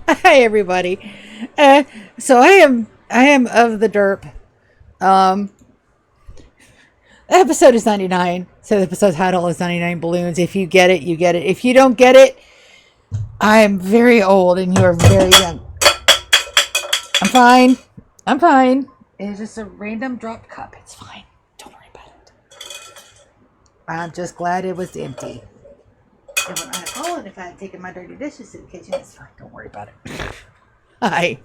Hi everybody. So I am of the derp. Um, the episode is 99. So the episode title is 99 balloons. If you get it, you get it. If you don't get it, I am very old and you are very young. I'm fine. I'm fine. It's just a random dropped cup. It's fine. Don't worry about it. I'm just glad it was empty. And when I had fallen, if I had taken my dirty dishes to the kitchen, it's fine. Don't worry about it. Hi.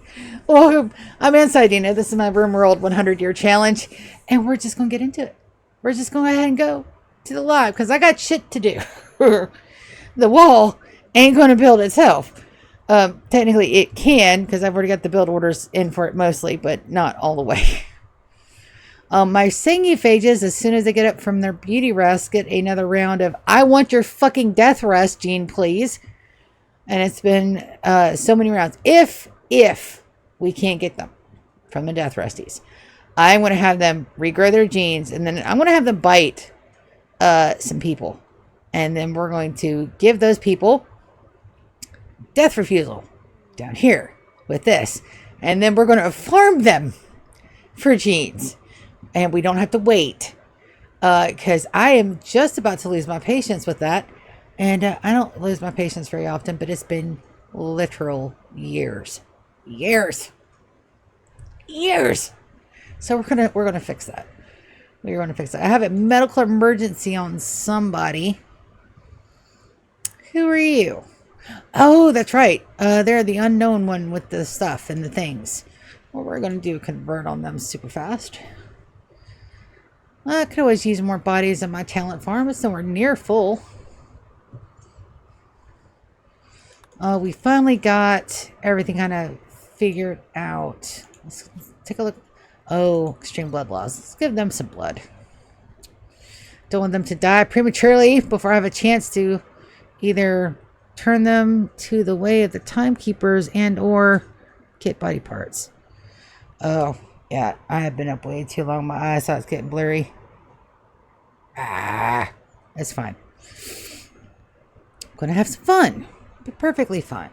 Welcome. I'm Inside Dina. This is my Rimworld 100-year challenge, and we're just going to get into it. We're just going to go ahead and go to the live because I got shit to do. The wall ain't going to build itself. Technically, it can because I've already got the build orders in for it mostly, but not all the way. My Singiphages, as soon as they get up from their beauty rest, get another round of I want your fucking death rest, Gene, please. And it's been so many rounds. If we can't get them from the death resties, I'm going to have them regrow their genes, and then I'm going to have them bite some people. And then we're going to give those people death refusal down here with this. And then we're going to farm them for genes. And we don't have to wait. Because I am just about to lose my patience with that. And I don't lose my patience very often, but it's been literal years. Years. So we're gonna fix that. We're gonna fix that. I have a medical emergency on somebody. Who are you? Oh, that's right. They're the unknown one with the stuff and the things. What we're gonna do, convert on them super fast. I could always use more bodies in my talent farm. It's nowhere near full. We finally got everything kind of figured out. Let's take a look. Oh, extreme blood loss. Let's give them some blood. Don't want them to die prematurely before I have a chance to either turn them to the way of the timekeepers and or get body parts. Oh, yeah. I have been up way too long. My eyesight's getting blurry. That's fine. I'm going to have some fun. Be perfectly fine.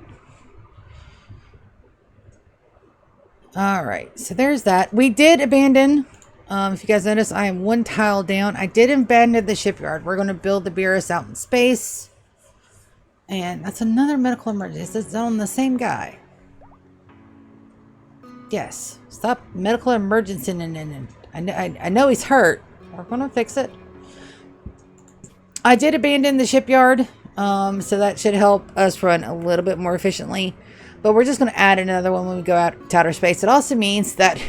Alright, so there's that. We did abandon, if you guys notice, I am one tile down. I did abandon the shipyard. We're going to build the Beerus out in space. And that's another medical emergency. It's on the same guy. Yes. Stop medical emergency. I know he's hurt. We're going to fix it. I did abandon the shipyard. So that should help us run a little bit more efficiently. But we're just going to add another one when we go out to outer space. It also means that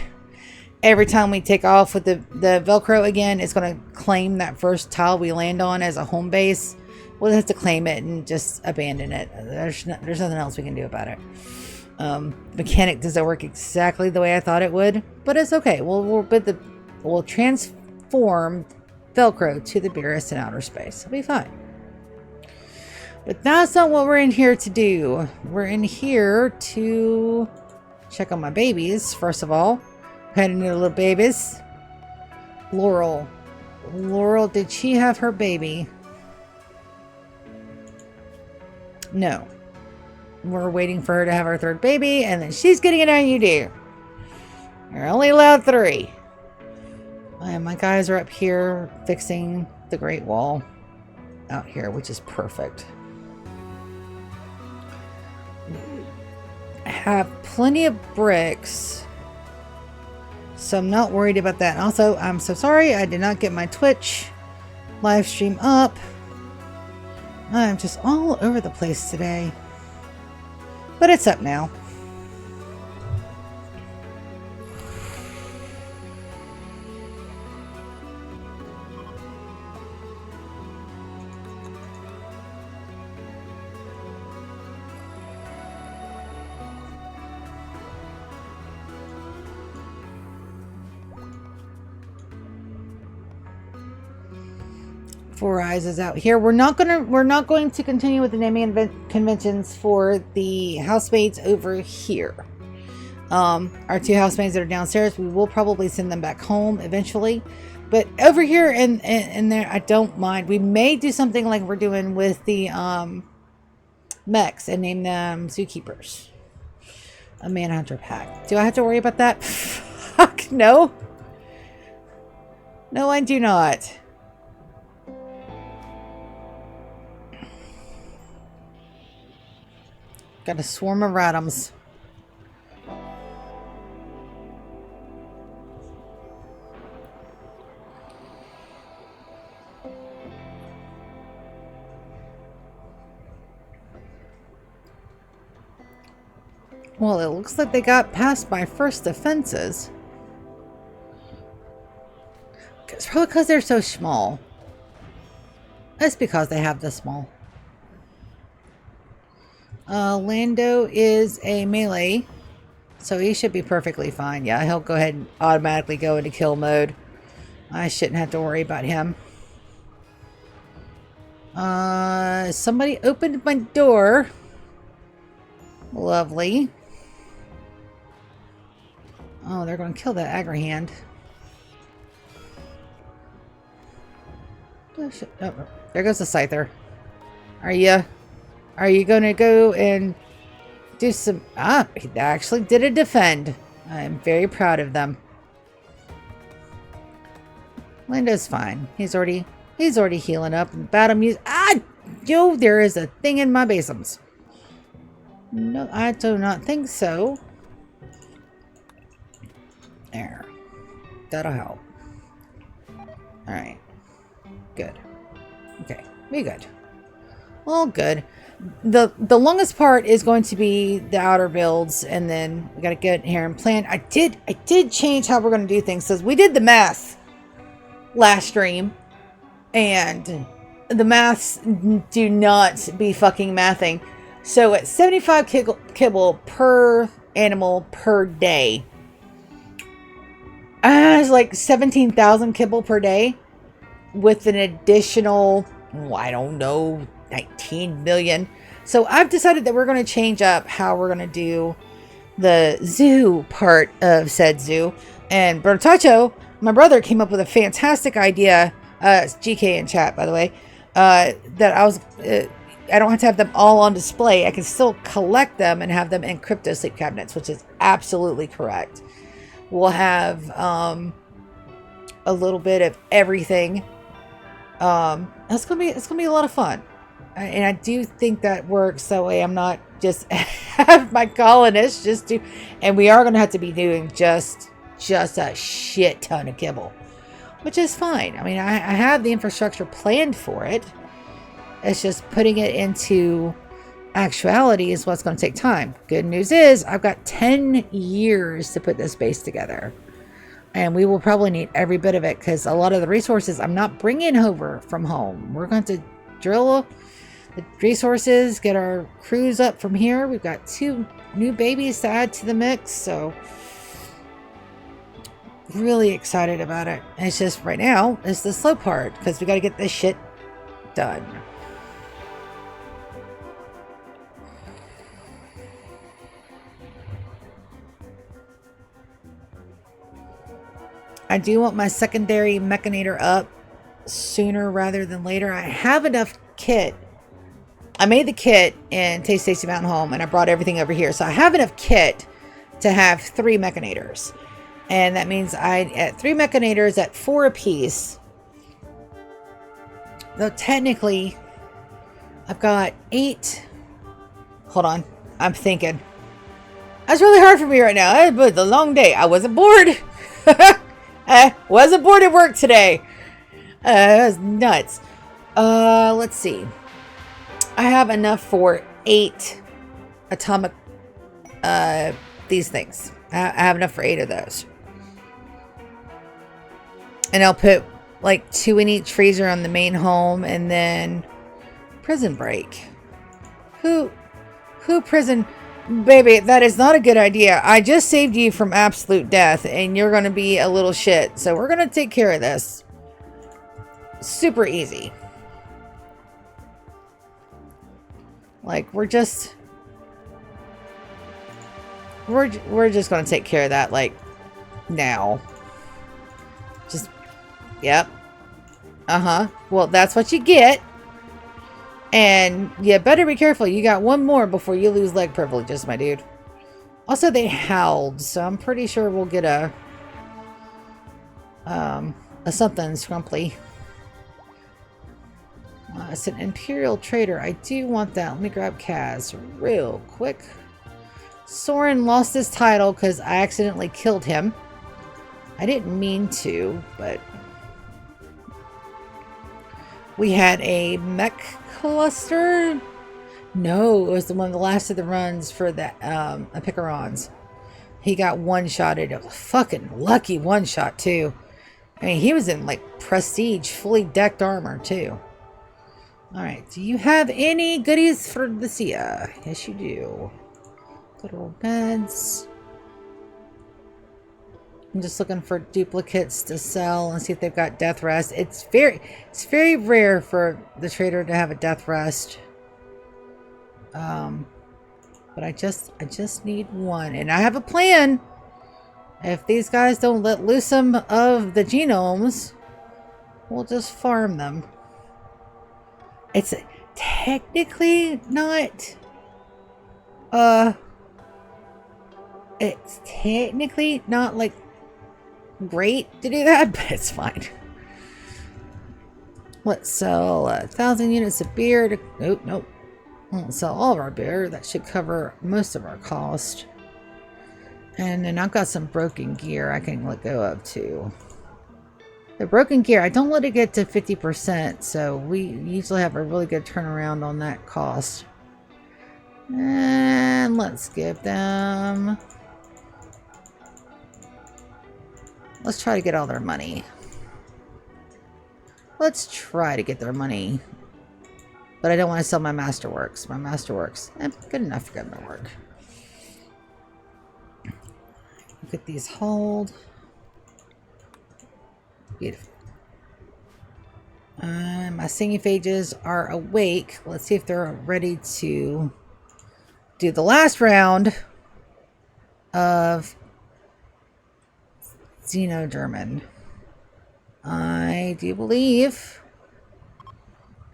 every time we take off with the Velcro again, it's going to claim that first tile we land on as a home base. We'll have to claim it and just abandon it. There's nothing else we can do about it. Mechanic doesn't work exactly the way I thought it would, but it's okay. We'll transform Velcro to the Beerus in outer space. It'll be fine. But that's not what we're in here to do. We're in here to check on my babies, first of all. Had any little babies. Laurel, did she have her baby? No. We're waiting for her to have her third baby, and then she's getting it on you do. You're only allowed 3. And my guys are up here fixing the Great Wall out here, which is perfect. I have plenty of bricks, so I'm not worried about that. Also, I'm so sorry I did not get my Twitch live stream up. I'm just all over the place today, but it's up now. Four Eyes is out here. We're not going to continue with the naming conventions for the housemates over here. Our 2 housemates that are downstairs, we will probably send them back home eventually. But over here and there, I don't mind. We may do something like we're doing with the mechs and name them zookeepers. A Manhunter pack. Do I have to worry about that? Fuck, no. No, I do not. Got a swarm of ratums. Well, it looks like they got past my first defenses. It's probably because they're so small. It's because they have the small. Lando is a melee, so he should be perfectly fine. Yeah, he'll go ahead and automatically go into kill mode. I shouldn't have to worry about him. Somebody opened my door. Lovely. Oh, they're going to kill that Agrahand. Oh, shit. Oh, there goes the Scyther. Are you going to go and do some... Ah, he actually did a defend. I'm very proud of them. Lando's fine. He's already healing up. Battle music. Ah! Yo, there is a thing in my basins. No, I do not think so. There. That'll help. Alright. Good. Okay. We good. All good. The longest part is going to be the outer builds, and then we gotta get here and plan. I did change how we're gonna do things, because we did the math last stream, and the maths do not be fucking mathing. So at 75 kibble per animal per day, it's like 17,000 kibble per day with an additional, I don't know, 19 million. So I've decided that we're going to change up how we're going to do the zoo part of said zoo. And Bertacho, my brother, came up with a fantastic idea. It's GK in chat, by the way. That I don't have to have them all on display. I can still collect them and have them in crypto sleep cabinets, which is absolutely correct. We'll have a little bit of everything. It's gonna be a lot of fun, and I do think that works. That way, I'm not just have my colonists just do, and we are gonna have to be doing just a shit ton of kibble, which is fine. I mean, I have the infrastructure planned for it. It's just putting it into actuality is what's going to take time. Good news is I've got 10 years to put this base together. And we will probably need every bit of it, because a lot of the resources I'm not bringing over from home. We're going to drill the resources, get our crews up from here. We've got 2 new babies to add to the mix. So really excited about it. And it's just right now is the slow part, because we got to get this shit done. I do want my secondary mechanator up sooner rather than later. I have enough kit. I made the kit in Taste Tasty Mountain Home, and I brought everything over here. So I have enough kit to have 3 mechanators. And that means at 3 mechanators at 4 apiece. Though technically, I've got 8. Hold on. I'm thinking. That's really hard for me right now. It was a long day. I wasn't bored. I wasn't bored at work today. It was nuts. Let's see. I have enough for 8 atomic, these things. I have enough for 8 of those. And I'll put like 2 in each freezer on the main home, and then prison break. Who prison? Baby, that is not a good idea. I just saved you from absolute death, and you're going to be a little shit. So we're going to take care of this. Super easy. Like, we're just going to take care of that, like, now. Just, yep. Well, that's what you get. And you better be careful. You got 1 more before you lose leg privileges, my dude. Also, they howled, so I'm pretty sure we'll get a something scrumply. It's an Imperial Trader. I do want that. Let me grab Kaz real quick. Soren lost his title because I accidentally killed him. I didn't mean to, but we had a mech cluster. No, it was the one of the last of the runs for the Picarons. He got one-shotted. It was a fucking lucky one-shot too. I mean, he was in like prestige, fully decked armor too. Alright, do you have any goodies for the Sia? Yes, you do. Good old beds. I'm just looking for duplicates to sell and see if they've got death rest. It's very rare for the trader to have a death rest. But I just need one, and I have a plan. If these guys don't let loose some of the genomes, we'll just farm them. It's technically not like great to do that, but it's fine. Let's sell 1,000 units of beer to nope. Won't sell all of our beer. That should cover most of our cost. And then I've got some broken gear I can let go of too. The broken gear, I don't let it get to 50%, so we usually have a really good turnaround on that cost. And let's give them... Let's try to get all their money. Let's try to get their money. But I don't want to sell my Masterworks. My Masterworks, good enough for government work. Get these hold. Beautiful. My singing phages are awake. Let's see if they're ready to do the last round of Xeno-German. I do believe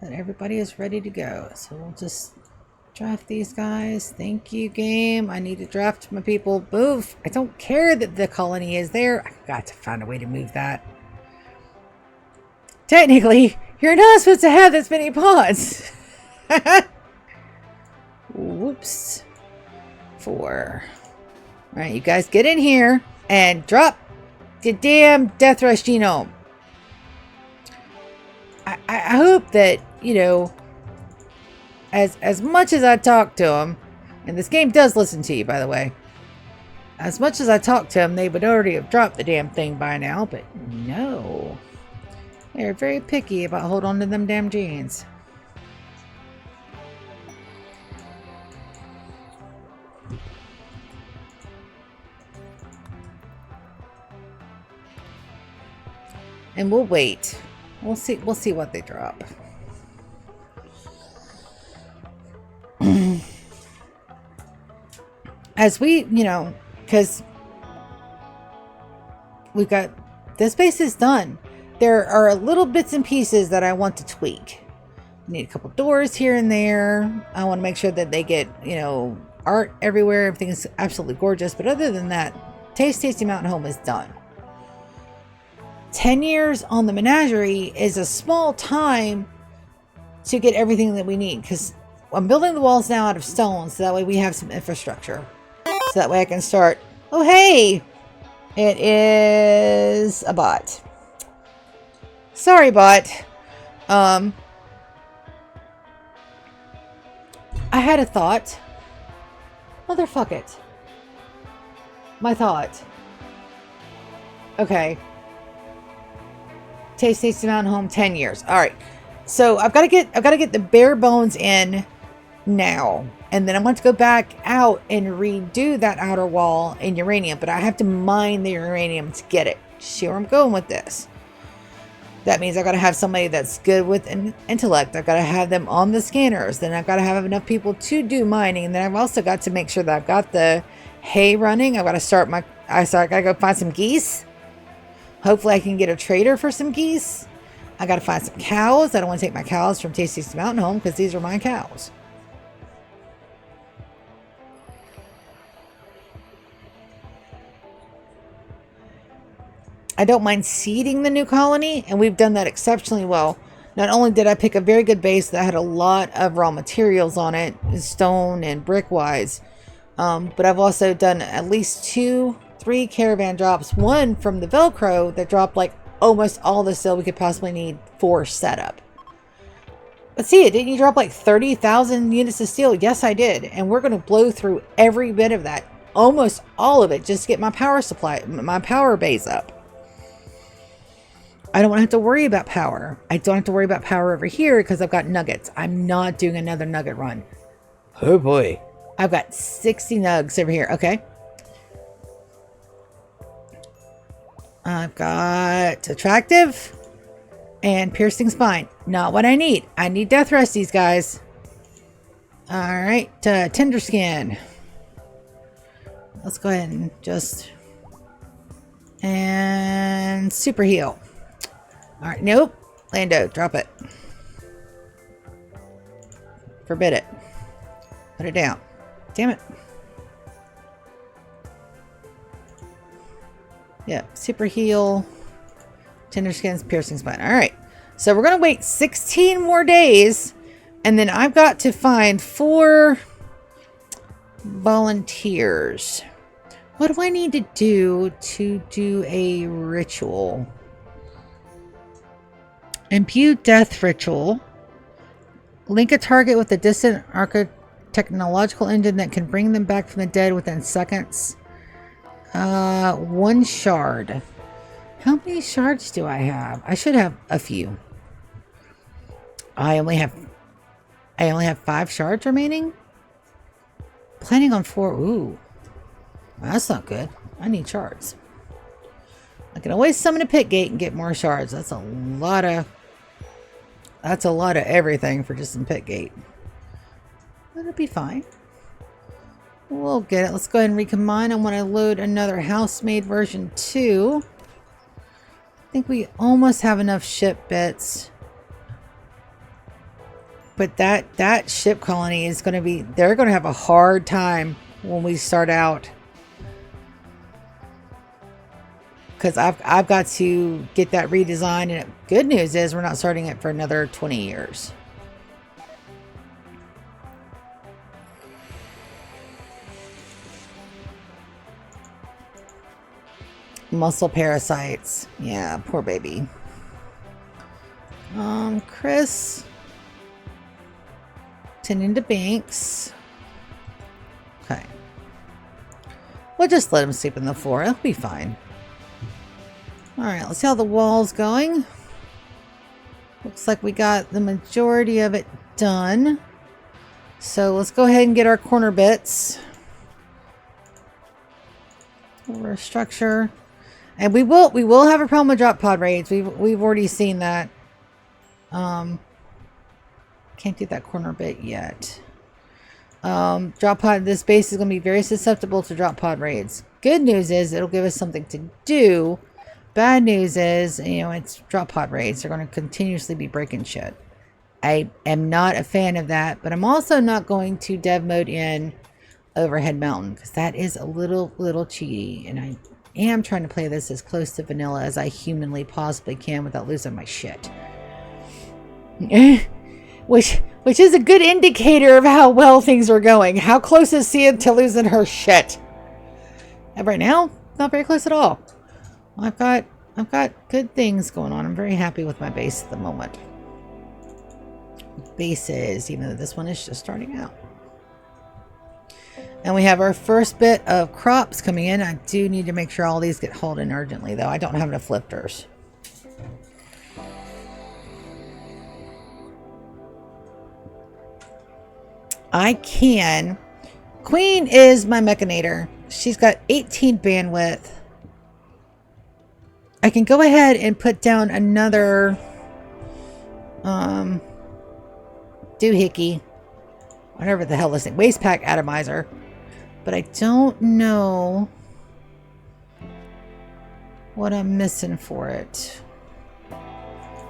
that everybody is ready to go. So we'll just draft these guys. Thank you, game. I need to draft my people. Move. I don't care that the colony is there. I've got to find a way to move that. Technically, you're not supposed to have this many pods. Whoops. 4. Alright, you guys get in here and drop the damn Death Rush genome. I hope that, you know, as much as I talk to them, and this game does listen to you, by the way. As much as I talk to them, they would already have dropped the damn thing by now, but no. They're very picky about holding on to them damn genes. And we'll wait. We'll see what they drop. As we, you know, because we've got this base is done. There are little bits and pieces that I want to tweak. I need a couple doors here and there. I want to make sure that they get, you know, art everywhere. Everything is absolutely gorgeous. But other than that, Tasty Mountain Home is done. 10 years on the menagerie is a small time to get everything that we need, because I'm building the walls now out of stone, so that way we have some infrastructure. So that way I can start. Oh, hey! It is a bot. Sorry, bot. I had a thought. Motherfuck it. My thought. Okay. Tasty Mountain Home, 10 years. All right. So I've got to get the bare bones in now, and then I want to go back out and redo that outer wall in uranium. But I have to mine the uranium to get it. See where I'm going with this? That means I got to have somebody that's good with intellect. I've got to have them on the scanners. Then I've got to have enough people to do mining, and then I've also got to make sure that I've got the hay running. I've got to start my. I got to go find some geese. Hopefully I can get a trader for some geese. I gotta find some cows. I don't want to take my cows from Tasty Mountain Home because these are my cows. I don't mind seeding the new colony, and we've done that exceptionally well. Not only did I pick a very good base that had a lot of raw materials on it, stone and brick wise, but I've also done at least 2-3 caravan drops. One from the Velcro that dropped like almost all the steel we could possibly need for setup. But see, didn't you drop like 30,000 units of steel? Yes, I did. And we're going to blow through every bit of that. Almost all of it. Just to get my power supply, my power base up. I don't want to have to worry about power. I don't have to worry about power over here because I've got nuggets. I'm not doing another nugget run. Oh boy. I've got 60 nugs over here. Okay. I've got attractive and piercing spine. Not what I need. I need death rusties, guys. All right. Tender skin. Let's go ahead and just... And super heal. All right. Nope. Lando, drop it. Forbid it. Put it down. Damn it. Yeah. Super heal. Tender skins, piercing spine. All right. So we're going to wait 16 more days. And then I've got to find 4 volunteers. What do I need to do a ritual? Imbue death ritual. Link a target with a distant technological engine that can bring them back from the dead within seconds. 1 shard. How many shards do I have? I should have a few. I only have 5 shards remaining. Planning on 4. Ooh. That's not good. I need shards. I can always summon a pit gate and get more shards. That's a lot of everything for just some pit gate. But it'll be fine. We'll get it. Let's go ahead and recombine. I want to load another house-made version 2. I think we almost have enough ship bits. But that ship colony is going to be... They're going to have a hard time when we start out. Because I've got to get that redesigned. And good news is we're not starting it for another 20 years. Muscle parasites. Yeah, poor baby. Chris. Tending to Banks. Okay. We'll just let him sleep on the floor. It'll be fine. Alright, let's see how the wall's going. Looks like we got the majority of it done. So let's go ahead and get our corner bits. Over structure. And we will have a problem with drop pod raids. We've already seen that. Can't do that corner bit yet. Drop pod, this base is going to be very susceptible to drop pod raids. Good news is it'll give us something to do. Bad news is, you know, it's drop pod raids. They're going to continuously be breaking shit. I am not a fan of that, but I'm also not going to dev mode in Overhead Mountain because that is a little cheaty, and I am trying to play this as close to vanilla as I humanly possibly can without losing my shit. which is a good indicator of how well things are going. How close is Sia to losing her shit? And right now, not very close at all. I've got good things going on. I'm very happy with my base at the moment. Bases, even though this one is just starting out. And we have our first bit of crops coming in. I do need to make sure all these get hauled in urgently, though. I don't have enough lifters. I can. Queen is my mechanator. She's got 18 bandwidth. I can go ahead and put down another doohickey, whatever the hell this thing, waste pack atomizer, but I don't know what I'm missing for it.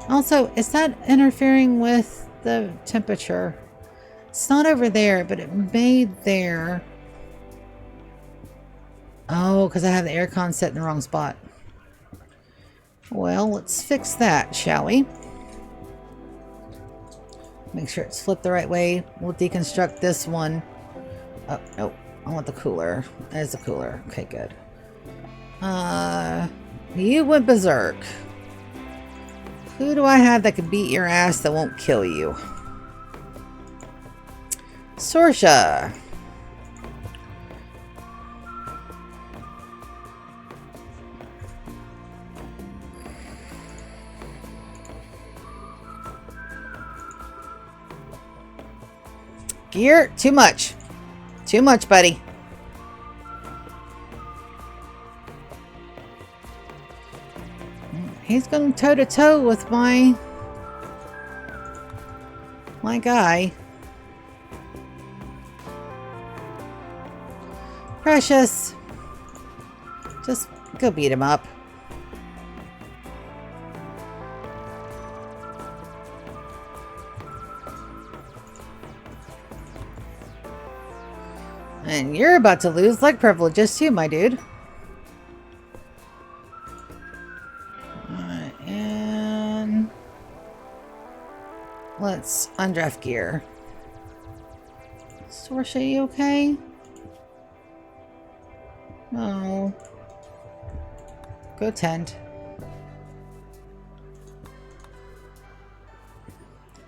Also, is that interfering with the temperature? It's not over there, but it may there. Oh, because I have the aircon set in the wrong spot. Well, let's fix that, shall we? Make sure it's flipped the right way. We'll deconstruct this one. Oh, no. I want the cooler. There's the cooler. Okay, good. You went berserk. Who do I have that can beat your ass that won't kill you? Sorsha. Gear, too much. Too much, buddy. He's going toe to toe with my guy. Precious. Just go beat him up. And you're about to lose leg privileges too, my dude. Alright, and let's undraft gear. Sorsha, you okay? No. Go tend.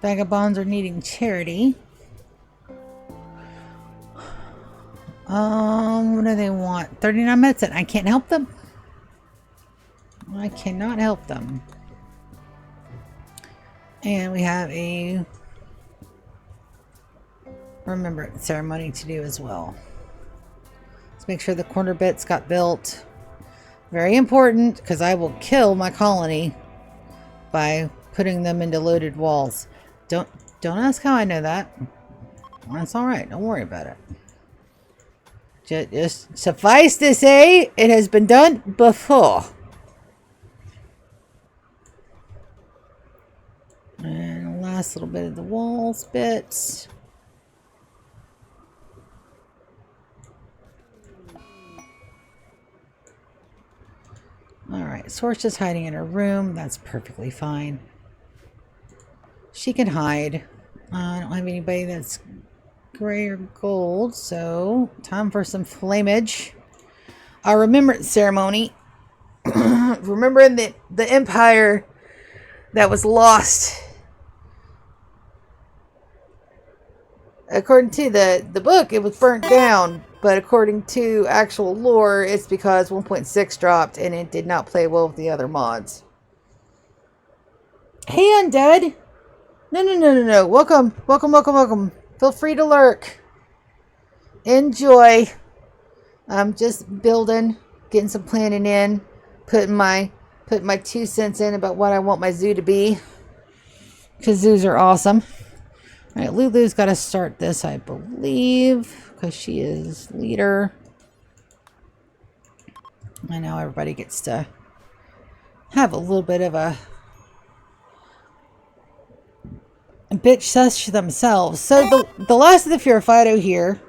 Vagabonds are needing charity. What do they want? 39 minutes and I can't help them? I cannot help them. And we have a remembrance ceremony to do as well. Let's make sure the corner bits got built. Very important, because I will kill my colony by putting them into loaded walls. Don't ask how I know that. That's alright, don't worry about it. Just suffice to say, it has been done before. And the last little bit of the walls bits. Alright, Sorsha's hiding in her room. That's perfectly fine. She can hide. I don't have anybody that's gray or gold, so time for some flamage. Our remembrance ceremony. Remembering the empire that was lost. According to the book, it was burnt down, but according to actual lore, it's because 1.6 dropped and it did not play well with the other mods. Hey, undead! No. Welcome. Feel free to lurk. Enjoy. I'm just building, getting some planning in, putting my 2 cents in about what I want my zoo to be. Because zoos are awesome. Alright, Lulu's got to start this, I believe, because she is leader. I know everybody gets to have a little bit of a bitch sesh themselves. So the last of the Purifido here.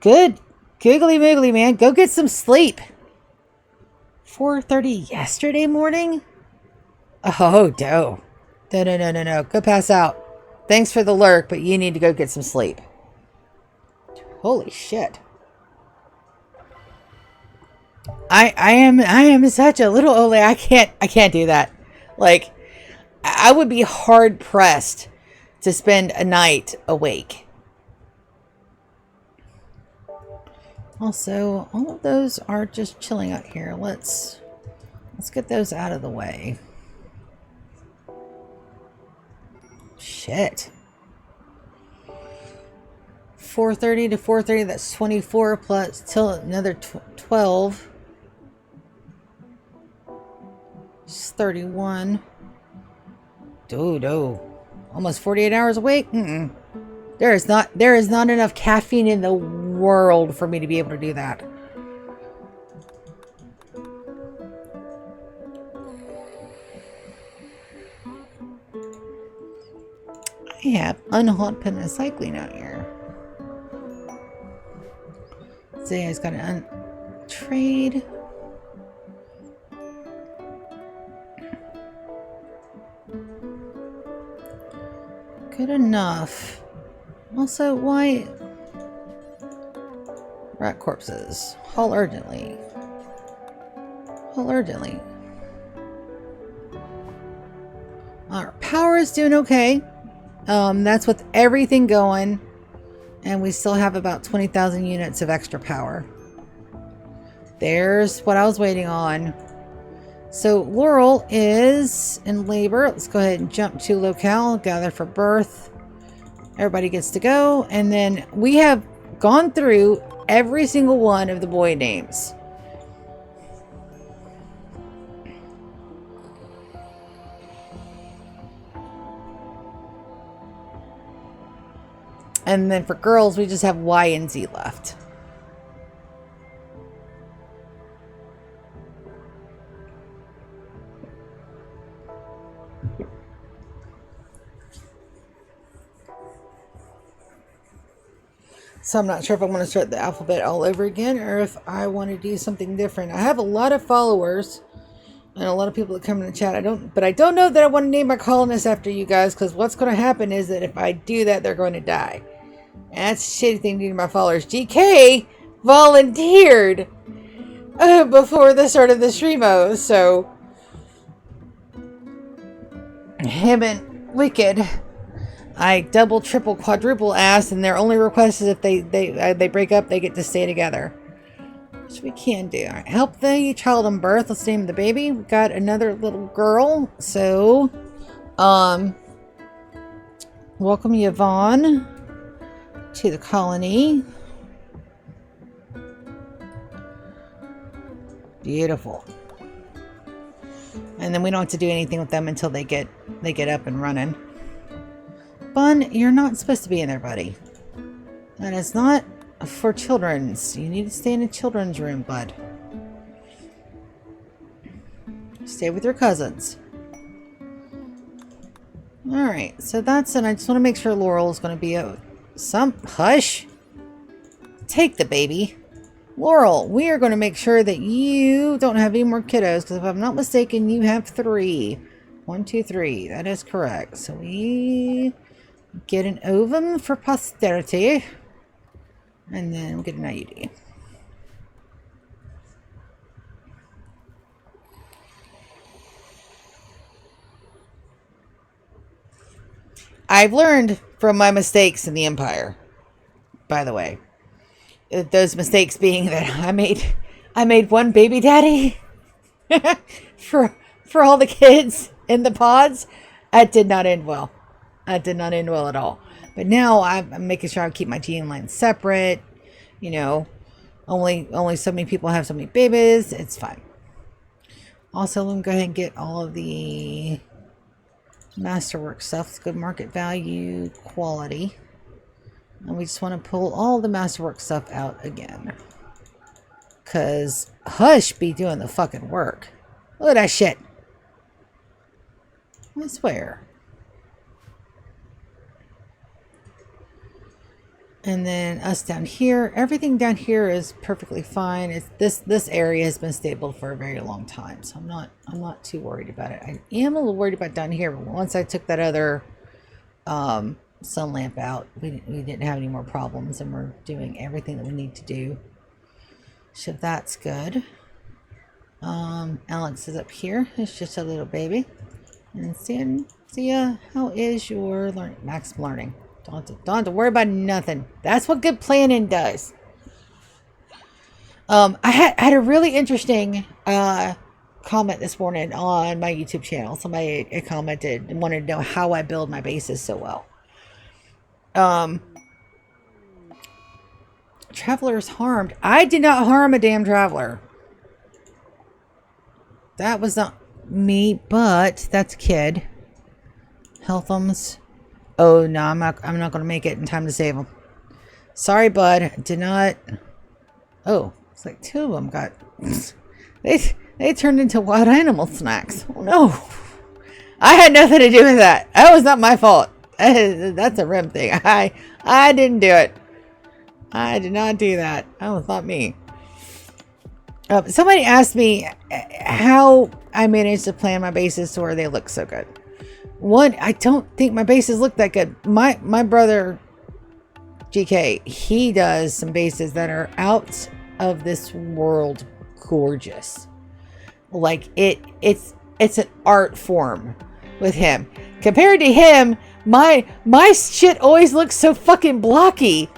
Good. Googly moogly, man. Go get some sleep. 4:30 yesterday morning? Oh, no. No. Go pass out. Thanks for the lurk, but you need to go get some sleep. Holy shit. I am such a little Ole. I can't do that. Like, I would be hard pressed to spend a night awake. Also, all of those are just chilling out here. Let's get those out of the way. Shit. 4:30 to 4:30, that's 24 plus till another 12. It's 31. Dude, oh. Almost 48 hours awake? There is not enough caffeine in the world for me to be able to do that. I have unhot penicycline out here. See, I just got to trade. Good enough. Also, why... Rat corpses. Haul urgently. Haul urgently. Our power is doing okay. That's with everything going. And we still have about 20,000 units of extra power. There's what I was waiting on. So Laurel is in labor. Let's go ahead and jump to locale. Gather for birth. Everybody gets to go. And then we have gone through every single one of the boy names. And then for girls, we just have Y and Z left. So I'm not sure if I want to start the alphabet all over again or if I want to do something different. I have a lot of followers and a lot of people that come in the chat. But I don't know that I want to name my colonists after you guys, because what's going to happen is that if I do that, they're going to die. And that's a shitty thing to do to my followers. GK volunteered before the start of the streamo, so him and Wicked, I double, triple, quadruple asked, and their only request is if they break up, they get to stay together. Which we can do. All right, help the child on birth. Let's name the baby. We got another little girl. So, welcome Yvonne to the colony. Beautiful. And then we don't have to do anything with them until they get up and running. Bun, you're not supposed to be in there, buddy. That is not for children's. You need to stay in a children's room, bud. Stay with your cousins. Alright, so that's it. I just want to make sure Laurel is going to be hush. Take the baby. Laurel, we are going to make sure that you don't have any more kiddos, because if I'm not mistaken, you have 3. 1, 2, 3. That is correct. So we get an ovum for posterity. And then we'll get an IUD. I've learned from my mistakes in the Empire, by the way. Those mistakes being that I made one baby daddy for all the kids in the pods. That did not end well. That did not end well at all. But now I'm making sure I keep my gene line separate. You know, only so many people have so many babies. It's fine. Also, let me go ahead and get all of the masterwork stuff. Let's go market value, quality. And we just want to pull all the masterwork stuff out again. Because Hush be doing the fucking work. Look at that shit. I swear. And then us down here, everything down here is perfectly fine. It's this area has been stable for a very long time, so I'm not too worried about it. I am a little worried about down here, but once I took that other sun lamp out, we didn't have any more problems, and we're doing everything that we need to do. So that's good. Alex is up here. It's just a little baby. And Sia, how is your maximum learning? Don't have to worry about nothing. That's what good planning does. I had a really interesting comment this morning on my YouTube channel. Somebody commented and wanted to know how I build my bases so well. Travelers harmed. I did not harm a damn traveler. That was not me, but that's a kid. Healthums. Oh no, I'm not going to make it in time to save him. Sorry, bud. Did not. Oh, it's like 2 of them got. They turned into wild animal snacks. Oh no, I had nothing to do with that. That was not my fault. That's a Rim thing. I didn't do it. I did not do that. That was not me. Somebody asked me how I managed to plan my bases to where they look so good. One, I don't think my bases look that good. My brother GK, he does some bases that are out of this world gorgeous. Like it's an art form with him. Compared to him, my shit always looks so fucking blocky,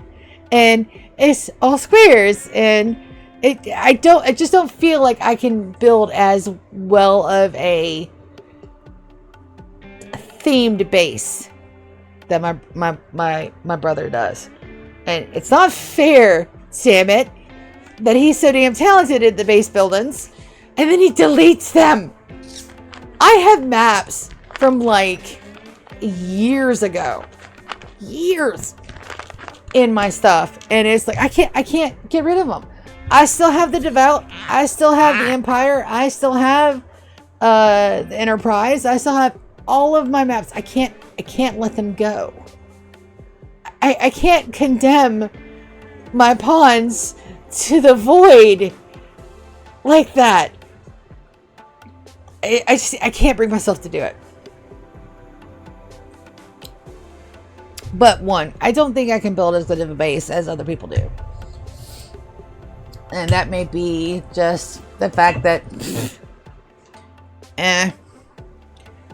and it's all squares, and I just don't feel like I can build as well of a themed base that my brother does. And it's not fair, damn it, that he's so damn talented at the base buildings, and then he deletes them. I have maps from like years ago, in my stuff, and it's like I can't get rid of them. I still have the Devout, I still have the Empire, I still have the Enterprise, I still have all of my maps. I can't let them go. I can't condemn my pawns to the void like that. I can't bring myself to do it. But one, I don't think I can build as good of a base as other people do. And that may be just the fact that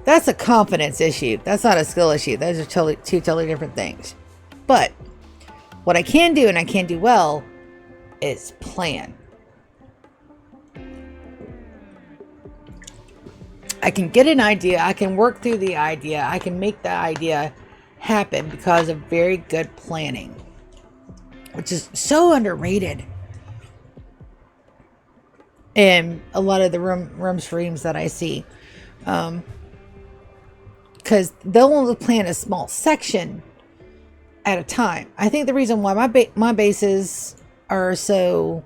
that's a confidence issue. That's not a skill issue. Those are two totally different things. But what I can do, and I can do well, is plan. I can get an idea. I can work through the idea. I can make the idea happen because of very good planning, which is so underrated in a lot of the room streams that I see. Because they'll only plan a small section at a time. I think the reason why my bases are so,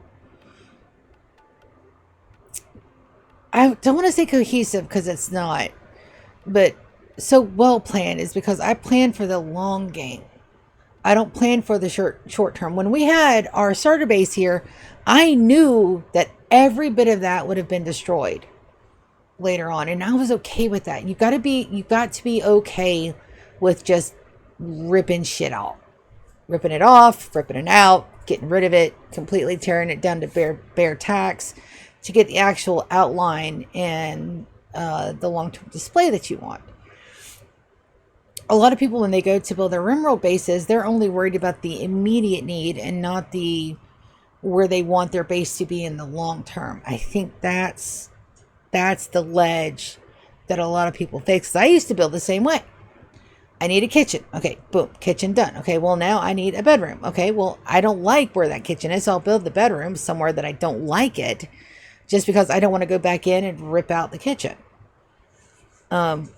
I don't want to say cohesive, because it's not, but so well planned, is because I plan for the long game. I don't plan for the short term. When we had our starter base here, I knew that every bit of that would have been destroyed later on, and I was okay with that. You got to be okay with just ripping shit off, ripping it off, ripping it out, getting rid of it completely, tearing it down to bare tacks to get the actual outline and the long-term display that you want. A lot of people, when they go to build their Rimworld bases, they're only worried about the immediate need and not the where they want their base to be in the long term. I think that's the ledge that a lot of people face. I used to build the same way. I need a kitchen. Okay, boom, kitchen done. Okay, well, now I need a bedroom. Okay, well, I don't like where that kitchen is, so I'll build the bedroom somewhere that I don't like it, just because I don't want to go back in and rip out the kitchen.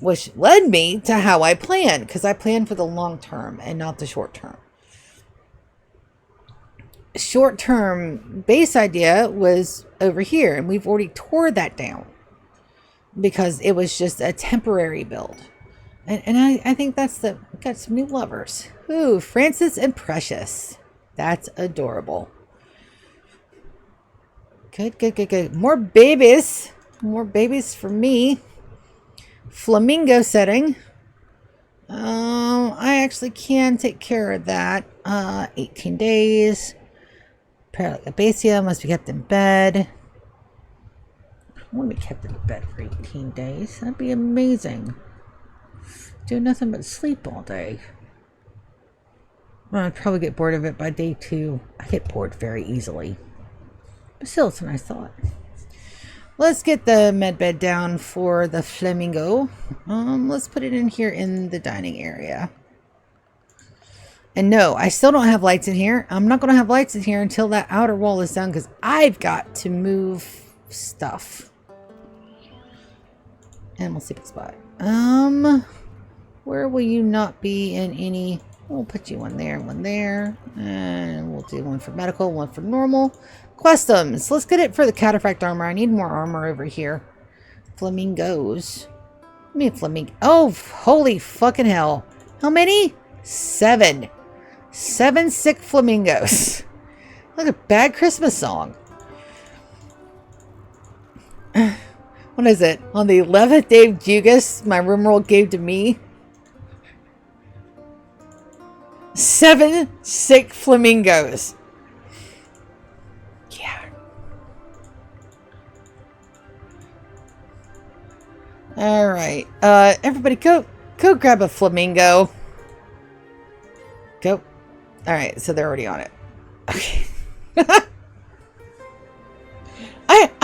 Which led me to how I plan, because I plan for the long term and not the short term. Short term base idea was over here, and we've already tore that down because it was just a temporary build. And I think that's got some new lovers. Ooh, Francis and Precious. That's adorable. Good. More babies. More babies for me. Flamingo setting. I actually can take care of that. 18 days. Paralabacia must be kept in bed. I want to be kept in bed for 18 days. That'd be amazing. Do nothing but sleep all day. Well, I'd probably get bored of it by day 2. I get bored very easily. But still, it's a nice thought. Let's get the med bed down for the flamingo. Let's put it in here in the dining area. And no, I still don't have lights in here. I'm not going to have lights in here until that outer wall is done, because I've got to move stuff. And we'll see the spot. Where will you not be in any? We'll put you one there, and we'll do one for medical, one for normal. Customs. Let's get it for the cataphract armor. I need more armor over here. Flamingos. Give me a flamingo. Oh, holy fucking hell. How many? 7. 7 sick flamingos. Like a bad Christmas song. What is it? On the 11th day of Jugas, my Rimworld gave to me 7 sick flamingos. Yeah. All right. Everybody go grab a flamingo. Go. All right, so they're already on it. Okay.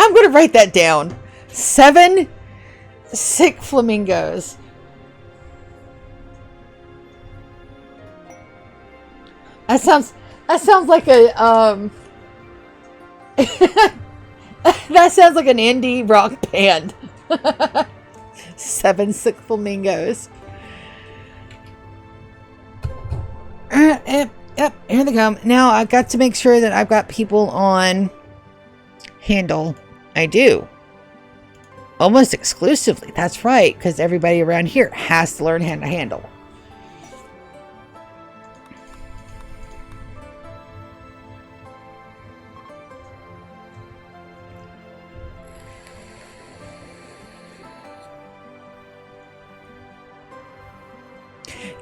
I'm going to write that down. 7 sick flamingos. That sounds like a that sounds like an indie rock band. 7 sick flamingos. Yep, here they come. Now I've got to make sure that I've got people on handle. I do. Almost exclusively. That's right, because everybody around here has to learn how to handle.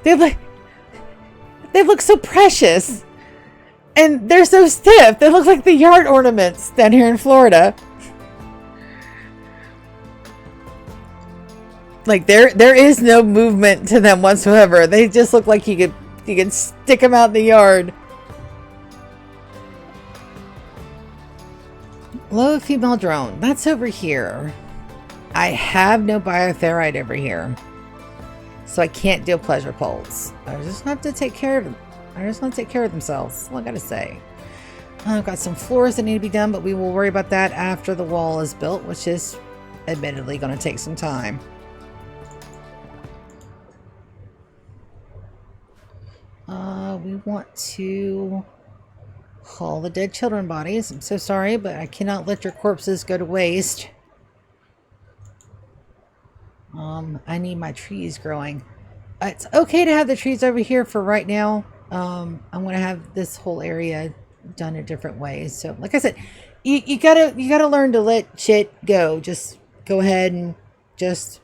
They look so precious. And they're so stiff. They look like the yard ornaments down here in Florida. Like there is no movement to them whatsoever. They just look like you could stick them out in the yard. Low female drone. That's over here. I have no biotherite over here. So I can't do pleasure poles. I just have to take care of them. I just want to take care of themselves. That's all I gotta say. I've got some floors that need to be done, but we will worry about that after the wall is built, which is admittedly going to take some time. We want to haul the dead children bodies. I'm so sorry, but I cannot let your corpses go to waste. I need my trees growing. It's okay to have the trees over here for right now. I'm going to have this whole area done a different way. So, like I said, you gotta learn to let shit go. Just go ahead and just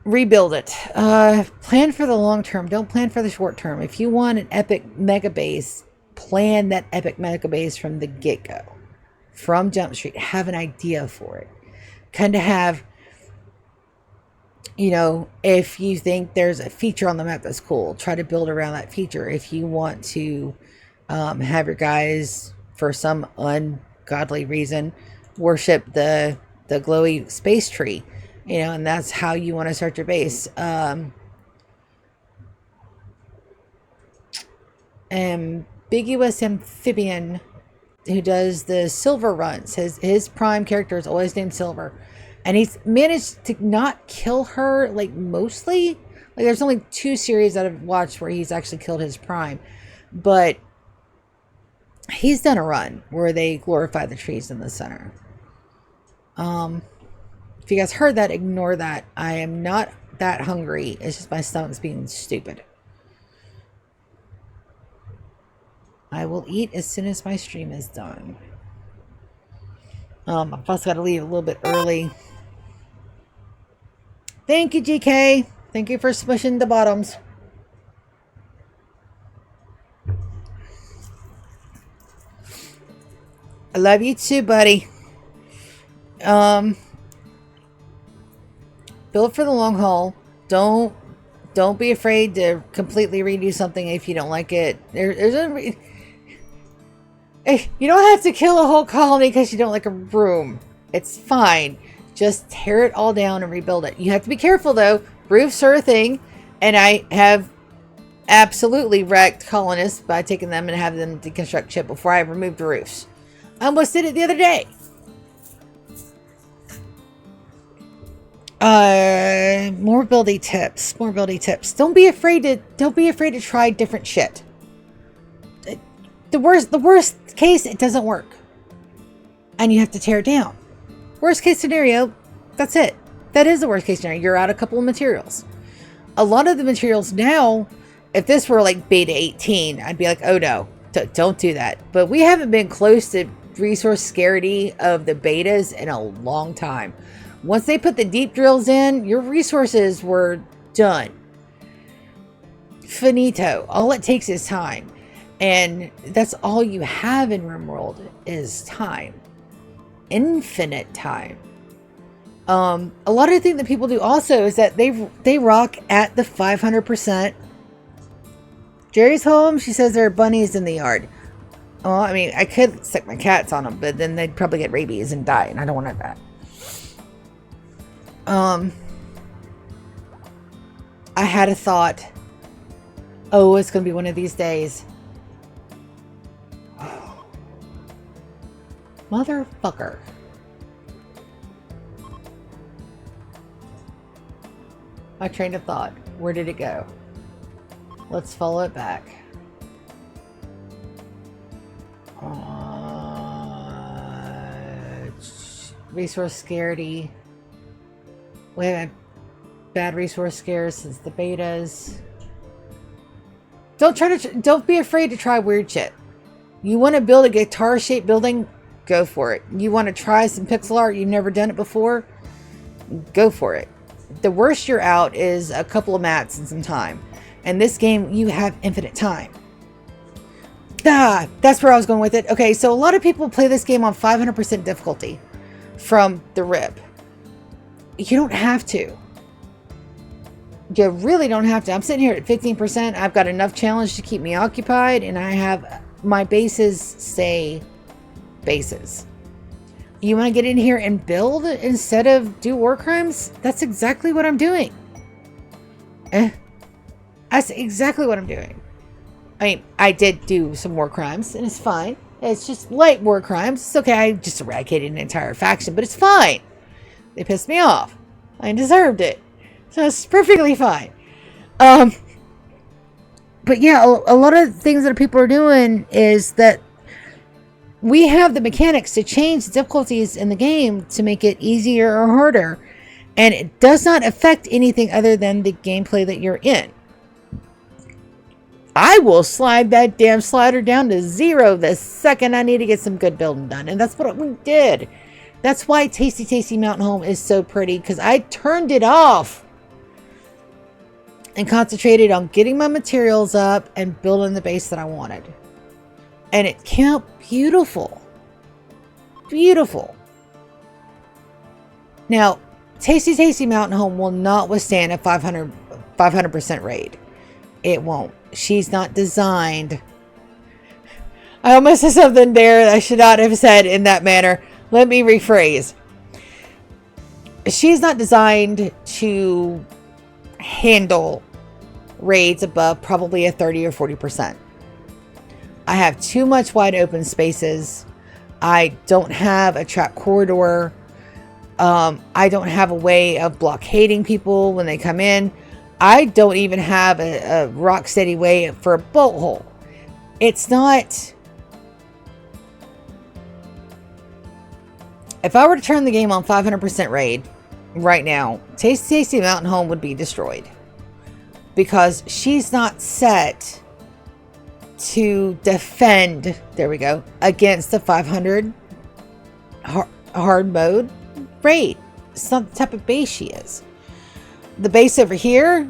rebuild it. Plan for the long term. Don't plan for the short term. If you want an epic mega base, plan that epic mega base from the get-go. From Jump Street. Have an idea for it. Kind of have, you know, if you think there's a feature on the map that's cool, try to build around that feature. If you want to have your guys, for some ungodly reason, worship the glowy space tree, you know, and that's how you want to start your base. Ambiguous Amphibian, who does the Silver runs, his prime character is always named Silver. And he's managed to not kill her, like, mostly. Like, there's only 2 series that I've watched where he's actually killed his prime. But he's done a run where they glorify the trees in the center. If you guys heard that, ignore that. I am not that hungry. It's just my stomach's being stupid. I will eat as soon as my stream is done. I've also got to leave a little bit early. Thank you, GK. Thank you for smushing the bottoms. I love you too, buddy. Build for the long haul. Don't be afraid to completely redo something if you don't like it. You don't have to kill a whole colony because you don't like a room. It's fine. Just tear it all down and rebuild it. You have to be careful though. Roofs are a thing, and I have absolutely wrecked colonists by taking them and having them deconstruct shit before I removed the roofs. I almost did it the other day. More building tips. More building tips. Don't be afraid to try different shit. The worst case, it doesn't work. And you have to tear it down. Worst case scenario, that's it. That is the worst case scenario. You're out a couple of materials. A lot of the materials now, if this were like beta 18, I'd be like, oh no, don't do that. But we haven't been close to resource scarcity of the betas in a long time. Once they put the deep drills in, your resources were done. Finito. All it takes is time. And that's all you have in Rimworld is time. Infinite time. A lot of the thing that people do also is that they rock at the 500%. Jerry's home. She says there are bunnies in the yard. Well, I mean, I could stick my cats on them, but then they'd probably get rabies and die, and I don't want that. I had a thought. Oh, it's going to be one of these days. Motherfucker. My train of thought. Where did it go? Let's follow it back. Resource scarcity. We haven't had bad resource scares since the betas. Don't be afraid to try weird shit. You want to build a guitar-shaped building? Go for it. You want to try some pixel art? You've never done it before? Go for it. The worst you're out is a couple of mats and some time. And this game, you have infinite time. That's where I was going with it. Okay, so a lot of people play this game on 500% difficulty from the rip. You don't have to. You really don't have to. I'm sitting here at 15%. I've got enough challenge to keep me occupied, and I have my bases say bases. You want to get in here and build instead of do war crimes? That's exactly what I'm doing. That's exactly what I'm doing. I mean, I did do some war crimes, and it's fine. It's just light war crimes. It's okay. I just eradicated an entire faction, but it's fine. They pissed me off. I deserved it. So it's perfectly fine. But yeah, a lot of things that people are doing is that we have the mechanics to change the difficulties in the game to make it easier or harder. And it does not affect anything other than the gameplay that you're in. I will slide that damn slider down to 0 the second I need to get some good building done. And that's what we did. That's why Tasty Tasty Mountain Home is so pretty. Because I turned it off. And concentrated on getting my materials up and building the base that I wanted. And it came out beautiful. Beautiful. Now, Tasty Tasty Mountain Home will not withstand a 500% raid. It won't. She's not designed. I almost said something there that I should not have said in that manner. Let me rephrase. She's not designed to handle raids above probably a 30 or 40%. I have too much wide open spaces. I don't have a track corridor. I don't have a way of blockading people when they come in. I don't even have a rock steady way for a bolt hole. It's not... If I were to turn the game on 500% raid right now, Tasty Tasty Mountain Home would be destroyed. Because she's not set to defend, there we go, against the 500 hard mode raid. It's not the type of base she is. The base over here,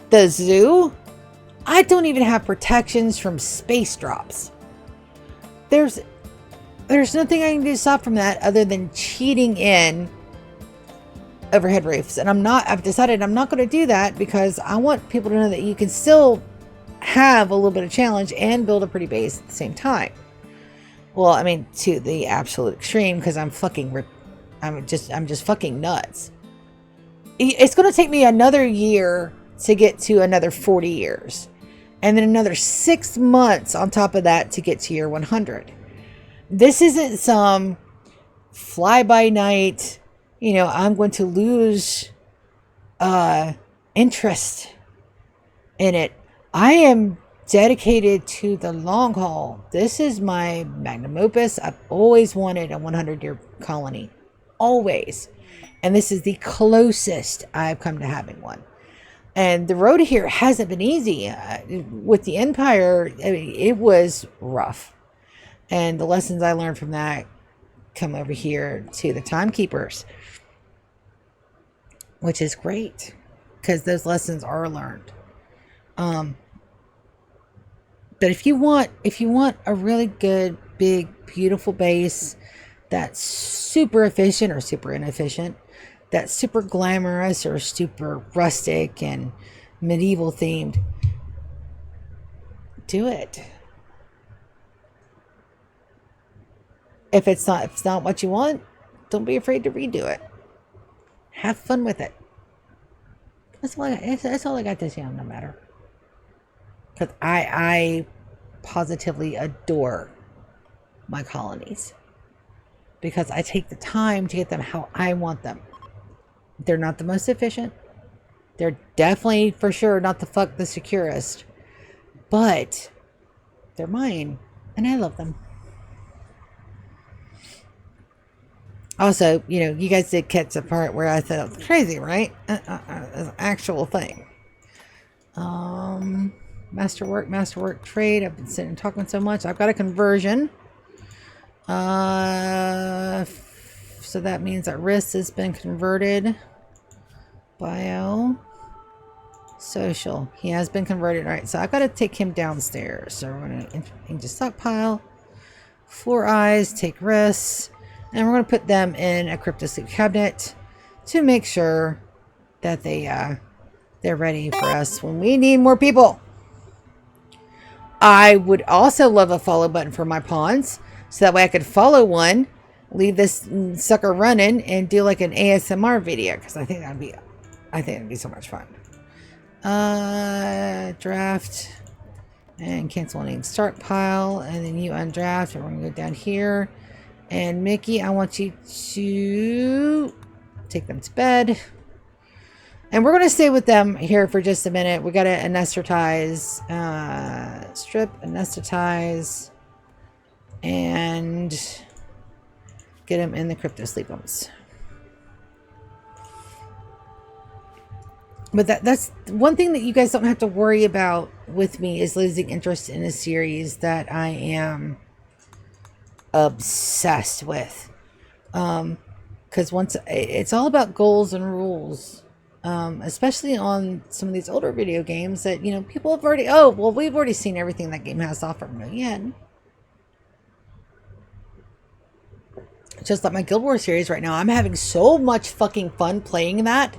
the zoo, I don't even have protections from space drops. There's nothing I can do to stop from that other than cheating in overhead roofs. And I've decided I'm not going to do that because I want people to know that you can still have a little bit of challenge and build a pretty base at the same time. Well, I mean, to the absolute extreme, because I'm just fucking nuts. It's going to take me another year to get to another 40 years. And then another 6 months on top of that to get to year 100. This isn't some fly-by-night, I'm going to lose interest in it. I am dedicated to the long haul. This is my magnum opus. I've always wanted a 100-year colony. Always. And this is the closest I've come to having one. And the road here hasn't been easy. With the Empire, I mean, it was rough. And the lessons I learned from that come over here to the timekeepers, which is great because those lessons are learned. But if you want a really good, big, beautiful base that's super efficient or super inefficient, that's super glamorous or super rustic and medieval themed, do it. If it's not what you want, don't be afraid to redo it. Have fun with it. That's all I got to say on the matter. Because I positively adore my colonies. Because I take the time to get them how I want them. They're not the most efficient. They're definitely, for sure, not the securest. But they're mine. And I love them. Also, you guys did catch the part where I thought it was crazy, right? It's an actual thing. Masterwork trade. I've been sitting and talking so much. I've got a conversion. So that means that risk has been converted. Bio. Social. He has been converted. All right, so I've got to take him downstairs. So we're going to into stockpile. Floor eyes. Take risks. And we're going to put them in a cryptosleep cabinet to make sure that they're ready for us when we need more people. I would also love a follow button for my pawns, so that way I could follow one, leave this sucker running, and do like an ASMR video, because I think that'd be so much fun. Draft and cancel any start pile, and then you undraft, and we're gonna go down here. And Mickey, I want you to take them to bed. And we're going to stay with them here for just a minute. We got to anesthetize, strip, anesthetize, and get them in the crypto sleepums. But that's one thing that you guys don't have to worry about with me, is losing interest in a series that I am obsessed with. Because once it's all about goals and rules, especially on some of these older video games that people have already we've already seen everything that game has to offer. No, yeah. Just like my Guild Wars series right now, I'm having so much fucking fun playing that.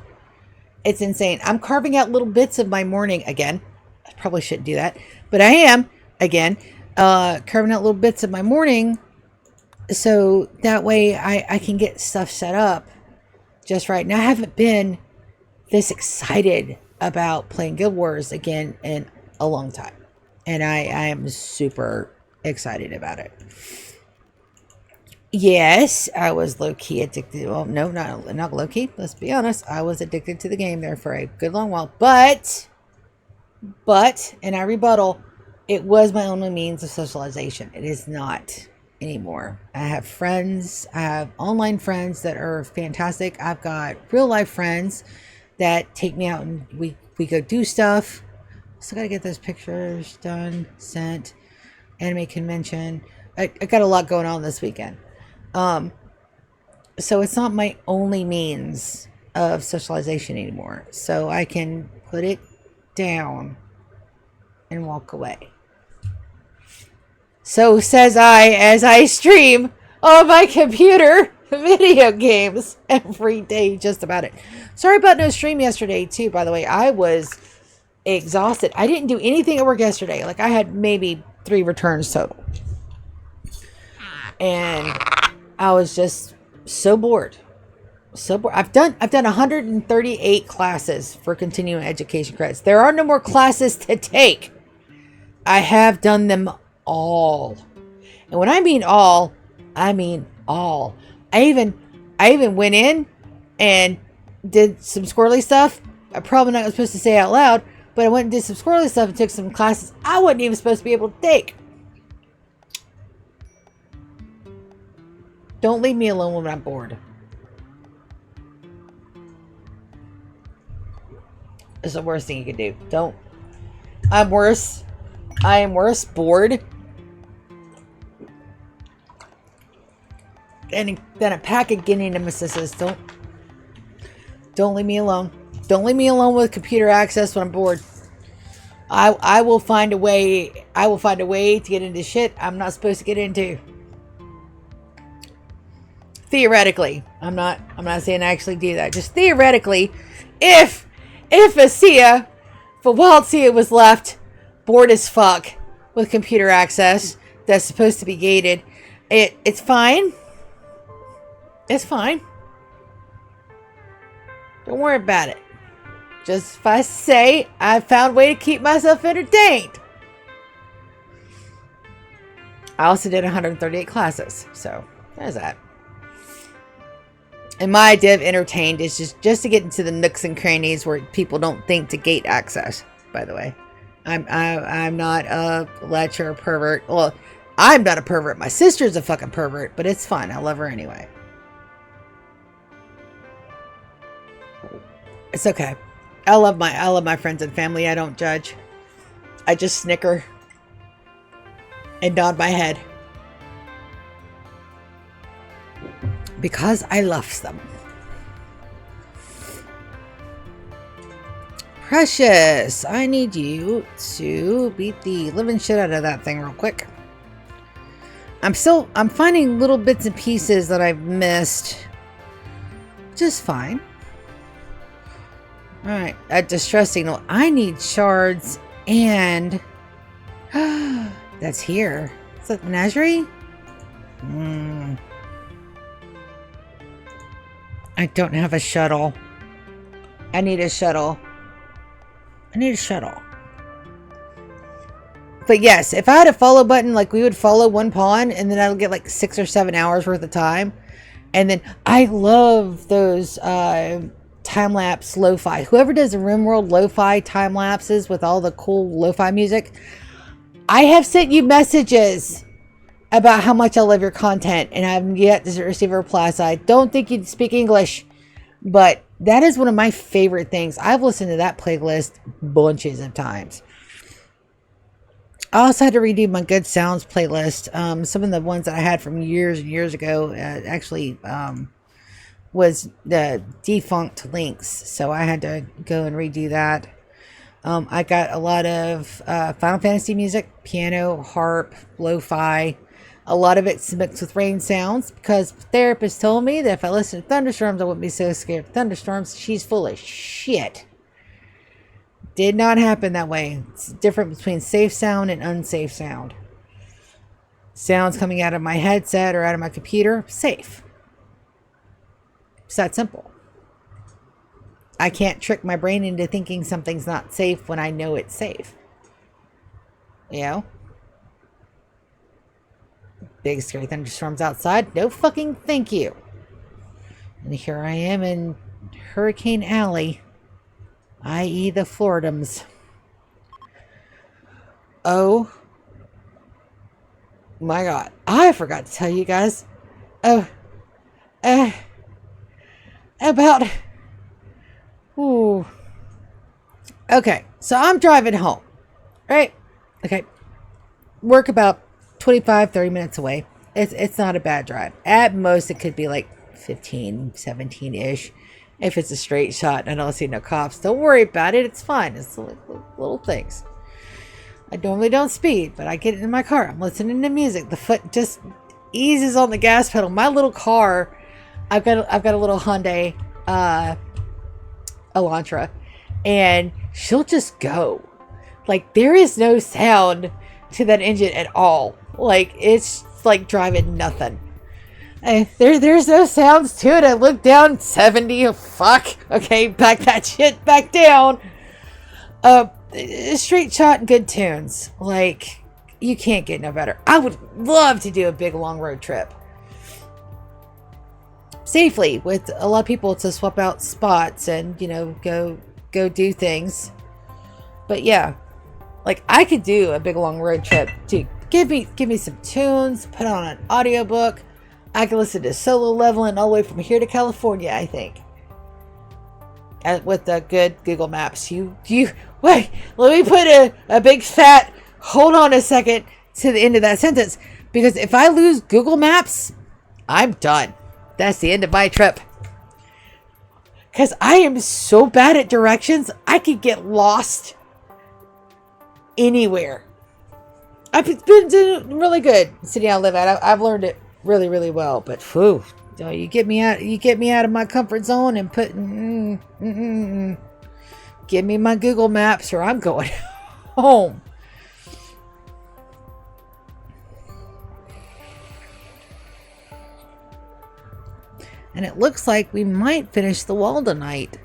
It's insane. I'm carving out little bits of my morning again. I probably shouldn't do that, but I am again carving out little bits of my morning. So that way I can get stuff set up just right. Now I haven't been this excited about playing Guild Wars again in a long time. And I am super excited about it. Yes, I was low-key addicted. Well, no, not low-key. Let's be honest. I was addicted to the game there for a good long while. But, and I rebuttal, it was my only means of socialization. It is not anymore. I have friends. I have online friends that are fantastic. I've got real life friends that take me out and we go do stuff. Still gotta get those pictures done, sent, anime convention. I got a lot going on this weekend. So it's not my only means of socialization anymore. So I can put it down and walk away. So says I as I stream on my computer video games every day, just about it. Sorry about no stream yesterday too, by the way. I was exhausted. I didn't do anything at work yesterday. Like I had maybe 3 returns total. And I was just so bored. So bored. I've done 138 classes for continuing education credits. There are no more classes to take. I have done them all. And when I mean all, I mean all. I even went in and did some squirrely stuff. I'm probably not supposed to say out loud, but I went and did some squirrely stuff and took some classes I wasn't even supposed to be able to take. Don't leave me alone when I'm bored. It's the worst thing you can do. Don't. I'm worse. I am worse bored and then a pack of Guinea nemesis. Don't leave me alone. Don't leave me alone with computer access when I'm bored. I will find a way. I will find a way to get into shit I'm not supposed to get into. Theoretically, I'm not saying I actually do that. Just theoretically, if a wild Sia was left bored as fuck with computer access that's supposed to be gated, it's fine. It's fine. Don't worry about it. Just if I say I found a way to keep myself entertained. I also did 138 classes, so there's that. And my idea of entertained is just to get into the nooks and crannies where people don't think to gate access. By the way, I'm not a lecher or pervert. Well, I'm not a pervert. My sister's a fucking pervert, but it's fine. I love her anyway. It's okay. I love my friends and family. I don't judge. I just snicker and nod my head because I love them. Precious, I need you to beat the living shit out of that thing real quick. I'm finding little bits and pieces that I've missed. Just fine. Alright, at distress signal, I need shards and that's here. Is that menagerie? I don't have a shuttle. I need a shuttle. But yes, if I had a follow button, like we would follow one pawn and then I'll get like 6 or 7 hours worth of time. And then I love those time-lapse lo-fi. Whoever does the Rimworld lo-fi time-lapses with all the cool lo-fi music, I have sent you messages about how much I love your content and I haven't yet to receive a reply. So I don't think you speak English, but that is one of my favorite things. I've listened to that playlist bunches of times. I also had to redo my Good Sounds playlist. Some of the ones that I had from years and years ago actually was the defunct links, so I had to go and redo that. I got a lot of Final Fantasy music, piano, harp, lo-fi. A lot of it's mixed with rain sounds because the therapist told me that if I listen to thunderstorms, I wouldn't be so scared of thunderstorms. She's full of shit. Did not happen that way. It's different between safe sound and unsafe sound. Sounds coming out of my headset or out of my computer, safe. It's that simple. I can't trick my brain into thinking something's not safe when I know it's safe. You know? Big scary thunderstorms outside. No fucking thank you. And here I am in Hurricane Alley, i.e. the Floridums. Oh my god. I forgot to tell you guys about... Ooh. Okay, so I'm driving home, right? Okay. Work about 25-30 minutes away. It's not a bad drive. At most, it could be like 15, 17-ish. If it's a straight shot and I don't see no cops, don't worry about it. It's fine. It's little things. I normally don't speed, but I get in my car. I'm listening to music. The foot just eases on the gas pedal. My little car, I've got a little Hyundai Elantra, and she'll just go. Like, there is no sound to that engine at all. Like, it's like driving nothing. There's no sounds to it. I look down, 70. Oh, fuck. Okay, back that shit back down. Straight shot, good tunes. Like, you can't get no better. I would love to do a big long road trip safely with a lot of people to swap out spots and, you know, go do things. But yeah, like, I could do a big long road trip to give me some tunes, put on an audiobook. I can listen to Solo Leveling all the way from here to California, I think. With the good Google Maps. You wait, let me put a big fat hold on a second to the end of that sentence. Because if I lose Google Maps, I'm done. That's the end of my trip. Because I am so bad at directions, I could get lost anywhere. I've been doing really good in the city I live at. I've learned it really, really well. But whew, you get me out of my comfort zone and give me my Google Maps or I'm going home. And it looks like we might finish the wall tonight.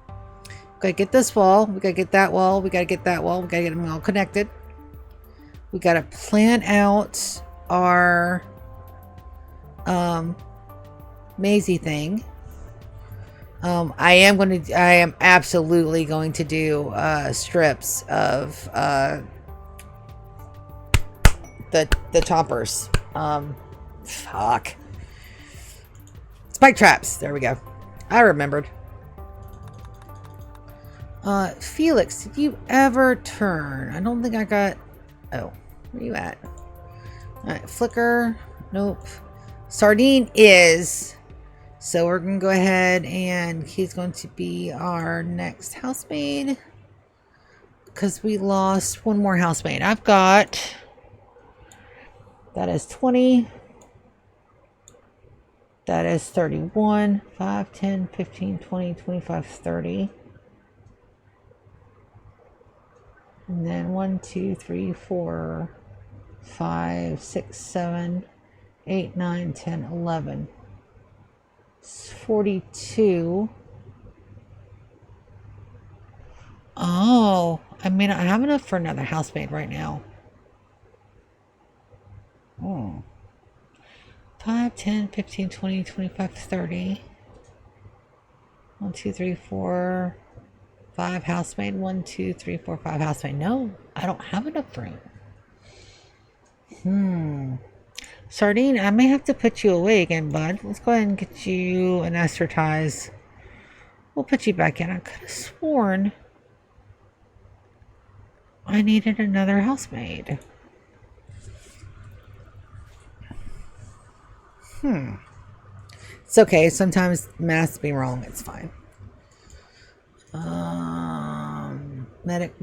We gotta get this wall. We gotta get that wall. We gotta get that wall. We gotta get them all connected. We gotta plan out our Maisie thing. I am absolutely going to do strips of the toppers. Fuck. Spike traps. There we go. I remembered. Felix, did you ever turn? I don't think I got... Oh, where are you at? Alright, Flicker. Nope. Sardine is. So we're going to go ahead and he's going to be our next housemaid. Because we lost one more housemaid. I've got... That is 20. That is 31. 5, 10, 15, 20, 25, 30. And then 1, 2, 3, 4, 5, 6, 7, 8, 9, 10, 11. It's 42. Oh, I may not have enough for another housemaid right now. 5, 10, 15, 20, 25, 30. 1, 2, 3, 4, 5 housemaid. 1, 2, 3, 4, 5 housemaid. No, I don't have enough room. Sardine, I may have to put you away again, bud. Let's go ahead and get you anesthetized. We'll put you back in. I could have sworn I needed another housemaid. It's okay. Sometimes math's be wrong. It's fine. Medic.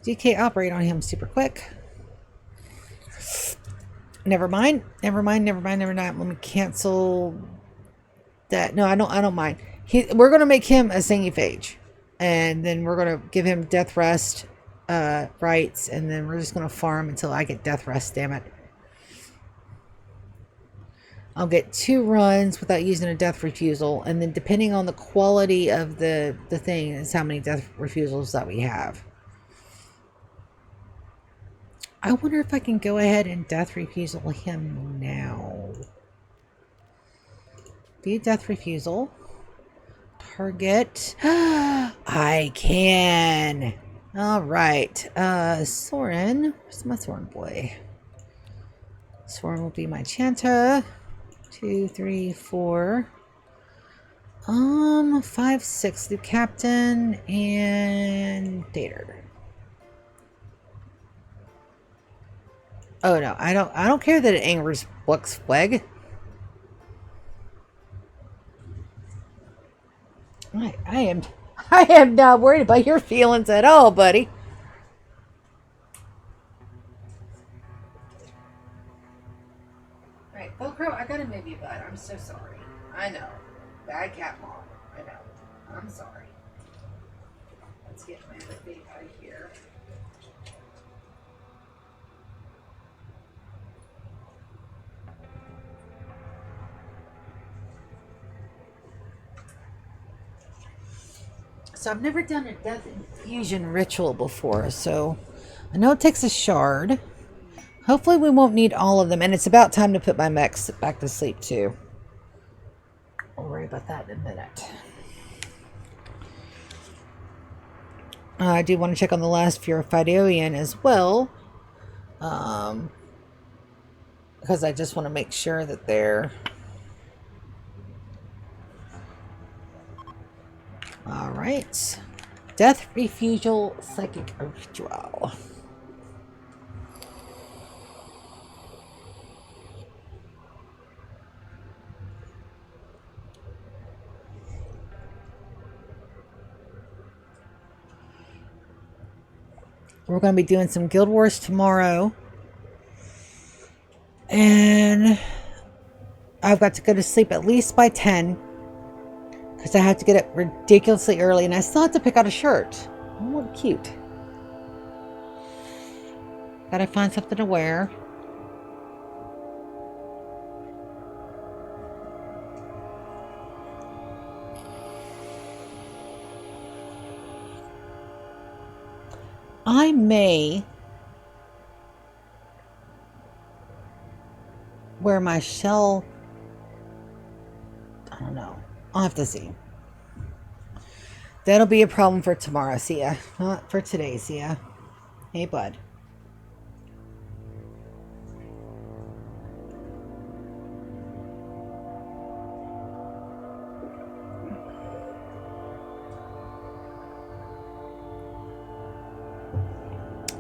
DK, operate on him super quick. Never mind. Let me cancel that. No, I don't mind. We're going to make him a Singyphage. And then we're going to give him death rest rights. And then we're just going to farm until I get death rest, damn it. I'll get 2 runs without using a death refusal. And then depending on the quality of the thing is how many death refusals that we have. I wonder if I can go ahead and death refusal him now. View death refusal. Target. I can. Alright. Soren. Where's my Soren boy? Soren will be my Chanta. 2, 3, 4. 5, 6. The captain and Dater. Oh no, I don't care that it angers Buck's flag. I am not worried about your feelings at all, buddy. Right, Velcro, I gotta move you, bud. I'm so sorry. I know. Bad cat mom. I know. I'm sorry. Let's get my other big out of here. So I've never done a death infusion ritual before, so I know it takes a shard. Hopefully we won't need all of them, and it's about time to put my mechs back to sleep too. I'll worry about that in a minute. I do want to check on the last Furifidorian as well, because I just want to make sure that they're... Alright. Death Refusal Psychic Ritual. We're going to be doing some Guild Wars tomorrow. And I've got to go to sleep at least by 10. Because I have to get up ridiculously early. And I still have to pick out a shirt. Oh, what cute. Gotta find something to wear. I may wear my shell. I don't know. I'll have to see. That'll be a problem for tomorrow. See ya. Not for today. See ya. Hey, bud.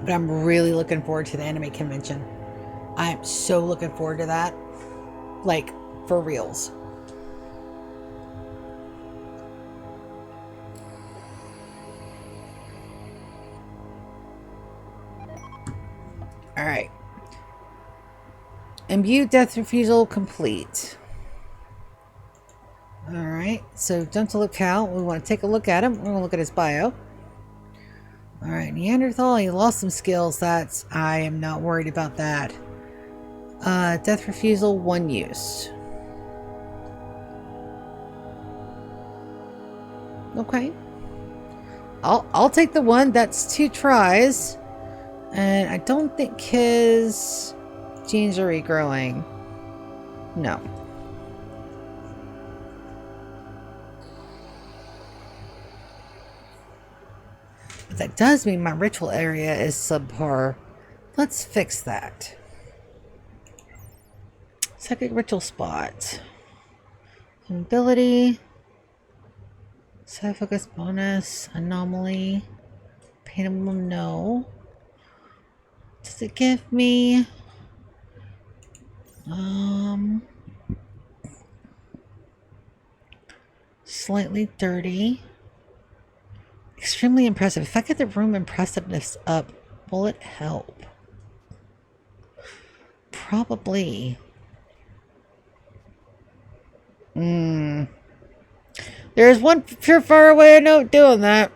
But I'm really looking forward to the anime convention. I'm so looking forward to that. Like, for reals. Alright. Imbue death refusal complete. Alright, so jump to locale. We want to take a look at him. We're going to look at his bio. Alright, Neanderthal, he lost some skills. I am not worried about that. Death refusal, 1 use. Okay. I'll take the one. That's 2 tries. And I don't think his genes are regrowing. No. But that does mean my ritual area is subpar. Let's fix that. Psychic ritual spot. Ability. Side focus bonus. Anomaly. Paintable, no. Does it give me... Slightly dirty. Extremely impressive. If I get the room impressiveness up, will it help? Probably. There's one surefire way I know doing that.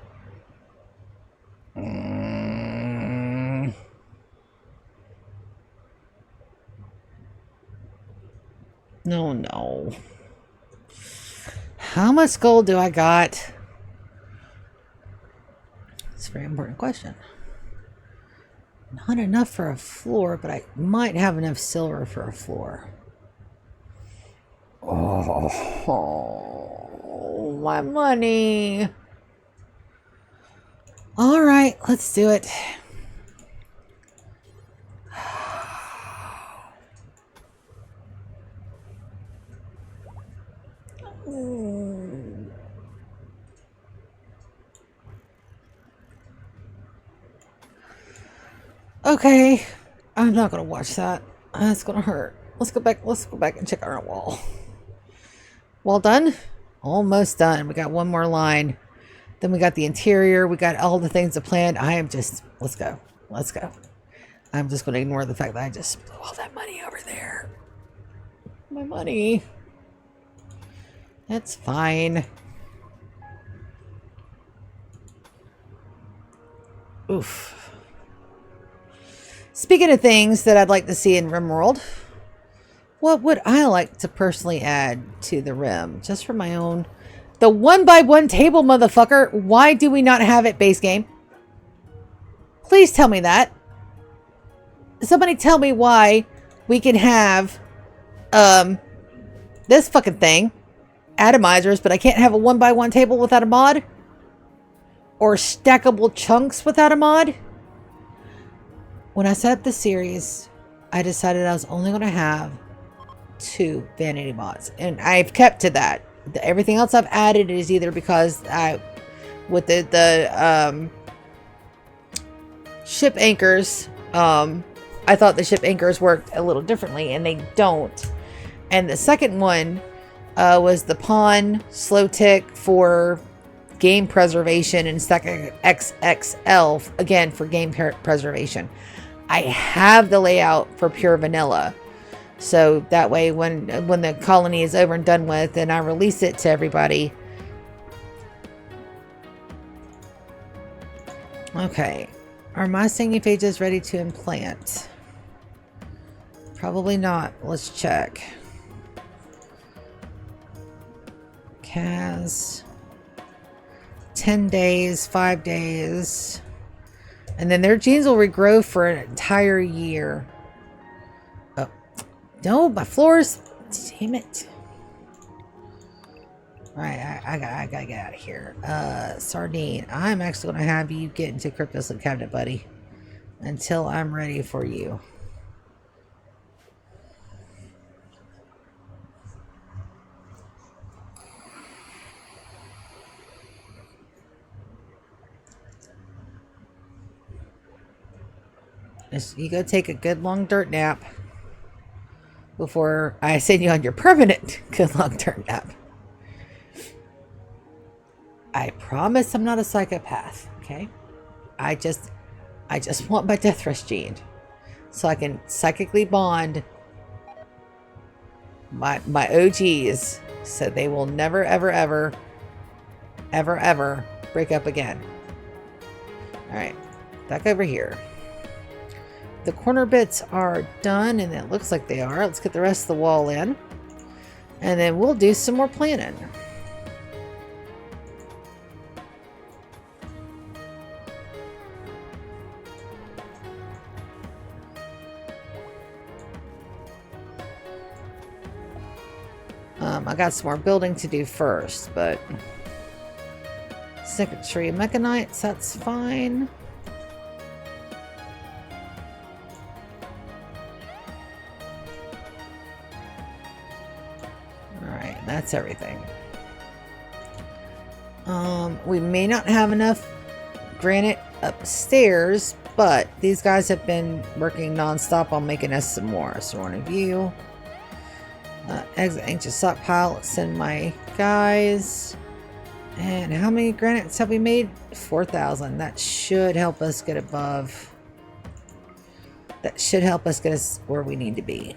No. How much gold do I got? It's a very important question. Not enough for a floor, but I might have enough silver for a floor. Oh, my money. All right, let's do it. Okay, I'm not gonna watch that. That's gonna hurt. Let's go back and check our wall. Well done? Almost done. We got one more line. Then we got the interior. We got all the things to plan. Let's go. I'm just gonna ignore the fact that I just blew all that money over there. My money. That's fine. Oof. Speaking of things that I'd like to see in Rimworld, what would I like to personally add to the Rim? Just for my own... The 1x1 table, motherfucker! Why do we not have it base game? Please tell me that. Somebody tell me why we can have this fucking thing. Atomizers, but I can't have a 1x1 table without a mod? Or stackable chunks without a mod? When I set up the series, I decided I was only going to have 2 vanity mods. And I've kept to that. Everything else I've added is either because with the ship anchors, I thought the ship anchors worked a little differently, and they don't. And the second one was the pawn slow tick for game preservation and stack XXL again for game preservation. I have the layout for pure vanilla, so that way when the colony is over and done with and I release it to everybody. Okay, are my singing phages ready to implant? Probably not. Let's check. Cas 10 days, 5 days, and then their genes will regrow for an entire year. Oh no, my floors, damn it. All right, I gotta get out of here. Sardine, I'm actually gonna have you get into Cryptoslip cabinet, buddy, until I'm ready for you. You go take a good long dirt nap before I send you on your permanent good long dirt nap. I promise I'm not a psychopath, okay? I just want my death rush gene so I can psychically bond my OGs so they will never ever break up again. All right, back over here. The corner bits are done, and it looks like they are. Let's get the rest of the wall in, and then we'll do some more planning. I got some more building to do first, but secretary mechanites, that's fine. Alright, that's everything. We may not have enough granite upstairs, but these guys have been working non-stop on making us some more. So one of you. Exit anxious stockpile, send my guys. And how many granites have we made? 4,000. That should help us get above. That should help us get us where we need to be.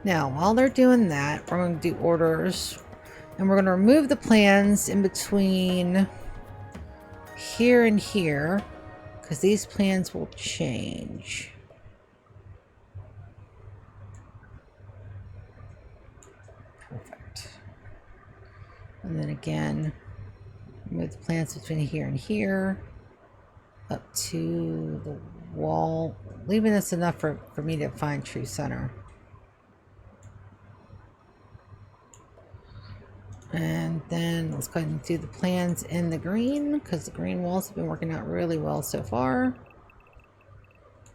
Now, while they're doing that, we're going to do orders, and we're going to remove the plans in between here and here, because these plans will change. Perfect. And then again, remove the plans between here and here, up to the wall, leaving this enough for me to find true center. And then let's go ahead and do the plans in the green, because the green walls have been working out really well so far.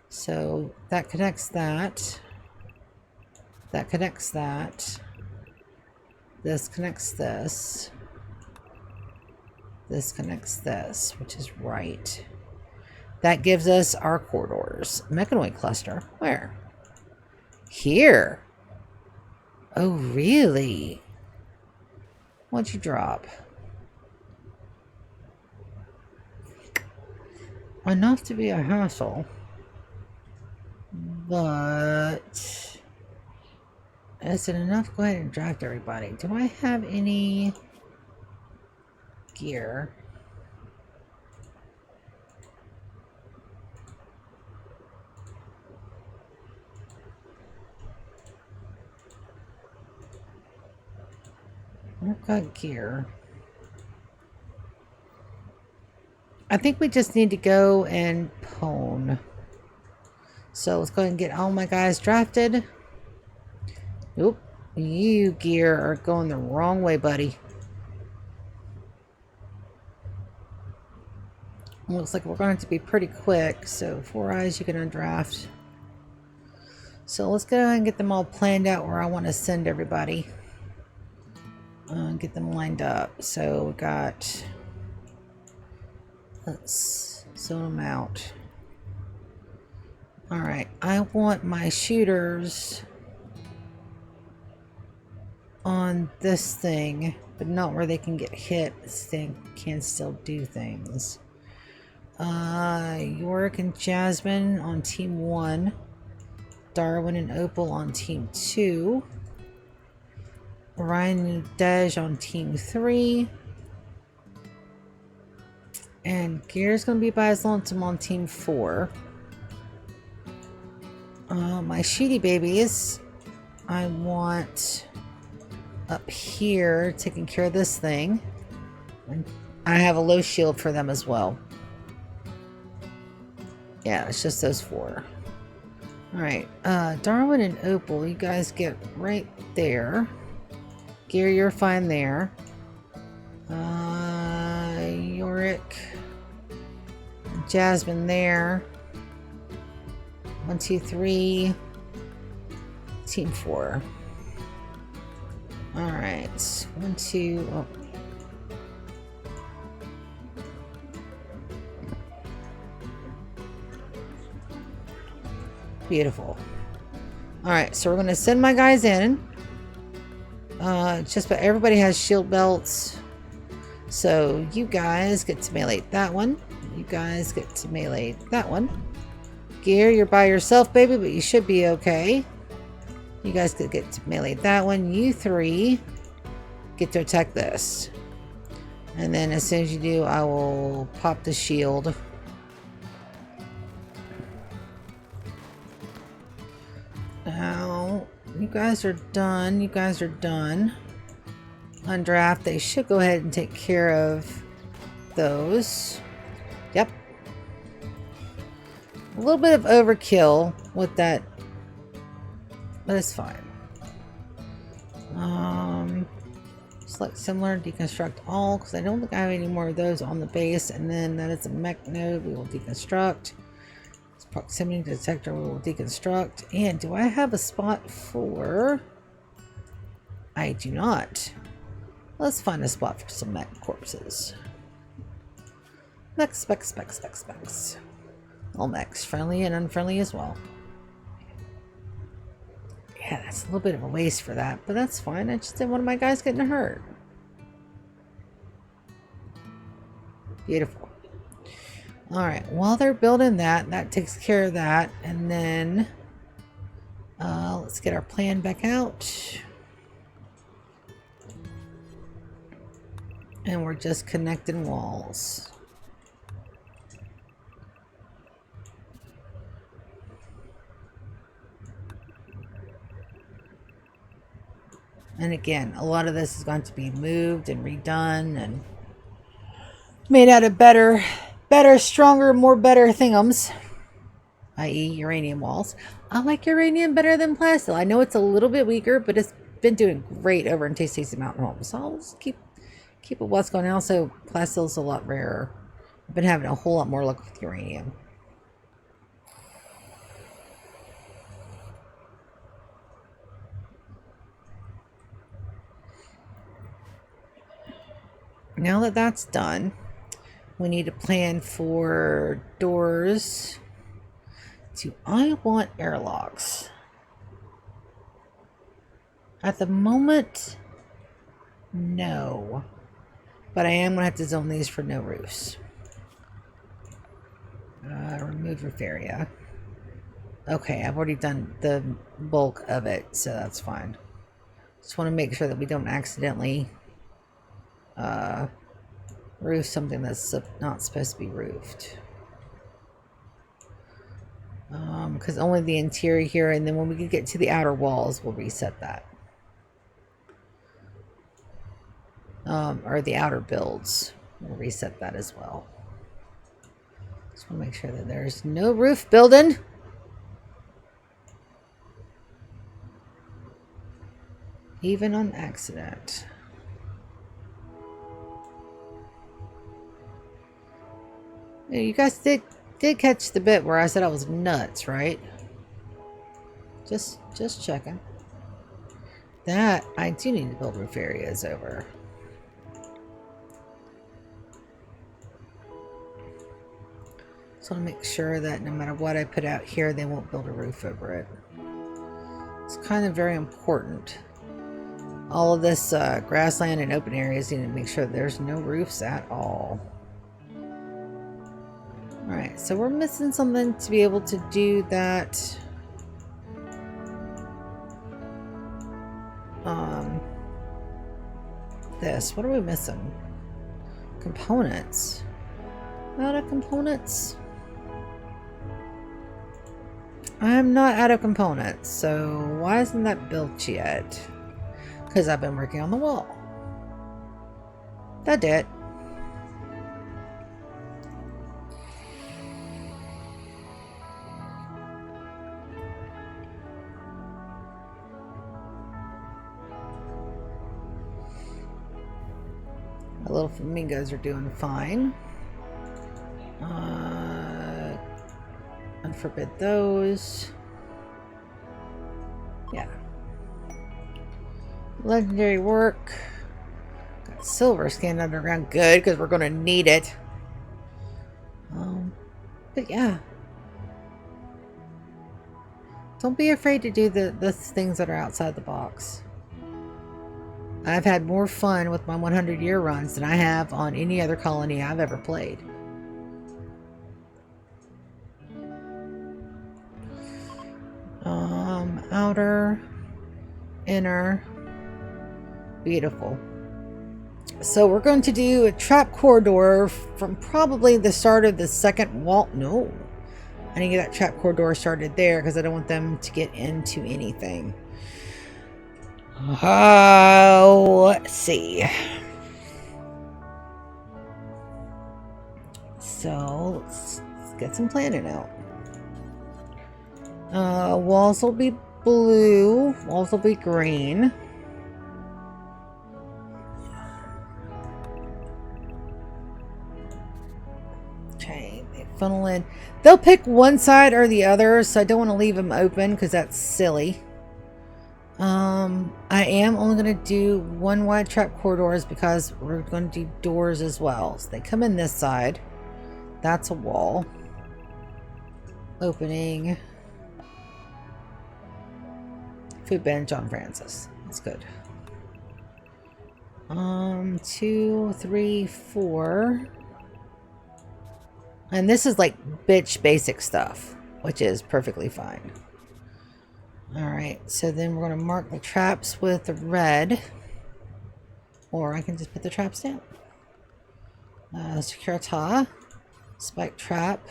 So that connects that. That connects that. This connects this. This connects this, which is right. That gives us our corridors. Mechanoid cluster. Where? Here. Oh, really? What'd you drop? Enough to be a hassle. But is it enough? Go ahead and draft everybody. Do I have any gear? I've got gear. I think we just need to go and pwn. So let's go ahead and get all my guys drafted. Oop, you gear are going the wrong way, buddy. Looks like we're going to be pretty quick. So 4 eyes you can undraft. So let's go ahead and get them all planned out where I want to send everybody. Get them lined up. So we got, let's zone them out. All right, I want my shooters on this thing, but not where they can get hit. This thing can still do things. Yorick and Jasmine on team 1. Darwin and Opal on team 2. Ryan and Dej on team 3. And Gear's gonna be by his lonesome on team 4. My shooty babies, I want up here taking care of this thing. And I have a low shield for them as well. Yeah, it's just those 4. Alright, Darwin and Opal, you guys get right there. Gear, you're fine there. Yorick, Jasmine there. 1, 2, 3. Team 4. Alright. 1, 2. Oh. Beautiful. Alright, so we're going to send my guys in. Just about everybody has shield belts. So you guys get to melee that one. You guys get to melee that one. Gear, you're by yourself, baby, but you should be okay. You guys could get to melee that one. You 3 get to attack this. And then as soon as you do, I will pop the shield. Now, you guys are done. You guys are done. On draft, they should go ahead and take care of those. Yep. A little bit of overkill with that, but it's fine. Select similar, deconstruct all, because I don't think I have any more of those on the base. And then that is a mech node, we will deconstruct. It's proximity detector, we will deconstruct. And do I have a spot for... I do not. Let's find a spot for some mech corpses. Mechs, specs, specs, specs, specs. All mechs, friendly and unfriendly as well. Yeah, that's a little bit of a waste for that, but that's fine. I just didn't want my guys getting hurt. Beautiful. Alright, while they're building that, that takes care of that. And then let's get our plan back out. And we're just connecting walls. And again, a lot of this is going to be moved and redone and made out of better, stronger, more better thingums, i.e. uranium walls. I like uranium better than plastil. I know it's a little bit weaker, but it's been doing great over in Tasty Mountain Home. So I'll just keep it what's going on. Also, plastil's a lot rarer. I've been having a whole lot more luck with uranium. Now that that's done, we need to plan for doors. Do I want airlocks? At the moment, no. But I am going to have to zone these for no roofs. Remove roof area. Okay, I've already done the bulk of it, so that's fine. Just want to make sure that we don't accidentally roof something that's not supposed to be roofed. Because only the interior here, and then when we get to the outer walls, we'll reset that. Or the outer builds, we'll reset that as well. Just want to make sure that there's no roof building. Even on accident. You guys did catch the bit where I said I was nuts, right? Just checking. that I do need to build roof areas over. So I want to make sure that no matter what I put out here, they won't build a roof over it. It's kind of very important. All of this grassland and open areas need to make sure there's no roofs at all. Alright, so we're missing something to be able to do that. What are we missing? Components. Out of components? I'm not out of components, so why isn't that built yet? Because I've been working on the wall. That did. My little flamingos are doing fine. Unforbid those. Yeah. Legendary work. Got silver scanned underground. Good, because we're going to need it. But yeah. Don't be afraid to do the things that are outside the box. I've had more fun with my 100-year runs than I have on any other colony I've ever played. Outer, inner, beautiful. So we're going to do a trap corridor from probably the start of the second wall. No, I need to get that trap corridor started there because I don't want them to get into anything. Let's see. So let's get some planning out. Walls will be blue. Walls will be green. Okay, they funnel in. They'll pick one side or the other, so I don't want to leave them open because that's silly. I am only going to do one wide trap corridors because we're going to do doors as well. So they come in this side. That's a wall. Opening. Food bin, John Francis. That's good. 2, 3, 4. And this is like bitch basic stuff, which is perfectly fine. Alright, so then we're going to mark the traps with red. Or I can just put the traps down. Securita. Spike trap.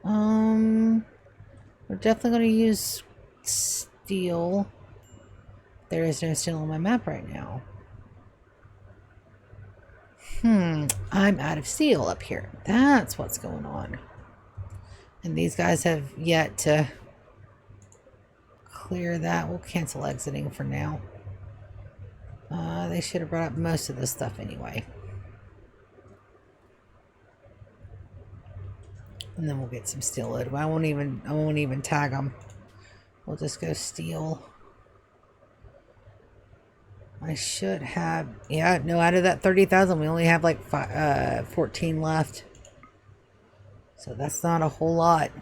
We're definitely going to use steel. There is no steel on my map right now. I'm out of steel up here. That's what's going on. And these guys have yet to clear that. We'll cancel exiting for now. They should have brought up most of this stuff anyway. And then we'll get some steel load. I won't even tag them. We'll just go steel. I should have, yeah, no, out of that 30,000, we only have like 14 left. So that's not a whole lot.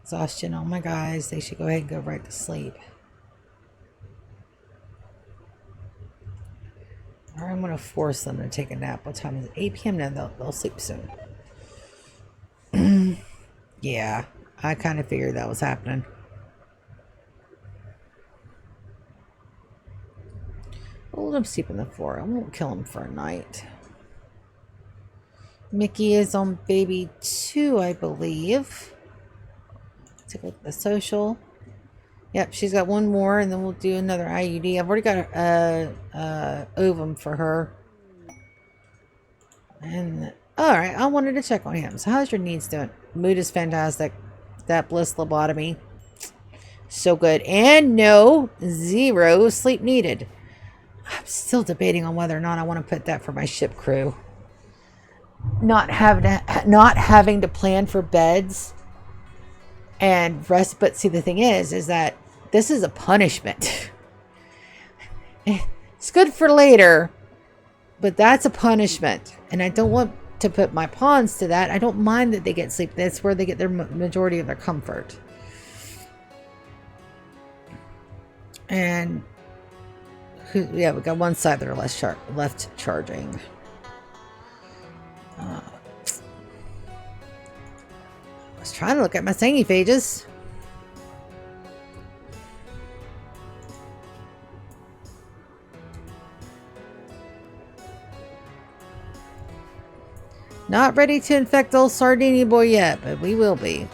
Exhaustion on my guys. They should go ahead and go right to sleep. Or I'm going to force them to take a nap. What time is it? 8 p.m. now. They'll sleep soon. Yeah, I kind of figured that was happening. I'll let him sleep on the floor. I won't kill him for a night. Mickey is on baby 2, I believe. Take a look at the social. Yep, she's got one more, and then we'll do another IUD. I've already got a ovum for her. And alright, I wanted to check on him. So how's your needs doing? Mood is fantastic. That bliss lobotomy. So good. And no, 0 sleep needed. I'm still debating on whether or not I want to put that for my ship crew. Not having to plan for beds and rest. But see, the thing is that this is a punishment. It's good for later, but that's a punishment. And I don't want to put my pawns to that. I don't mind that they get sleep. That's where they get their majority of their comfort. And yeah, we got one side that are left charging. I was trying to look at my thingy pages. Not ready to infect old Sardini boy yet, but we will be.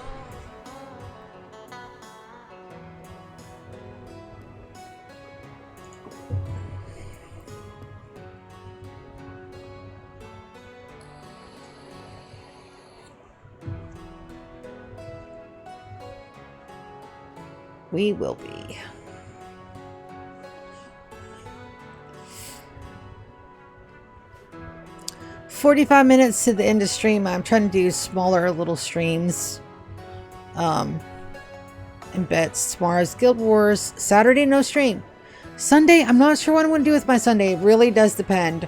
We will be. "45 minutes to the end of stream." I'm trying to do smaller little streams. And bets. Tomorrow's Guild Wars. Saturday, no stream. Sunday, I'm not sure what I'm going to do with my Sunday. It really does depend.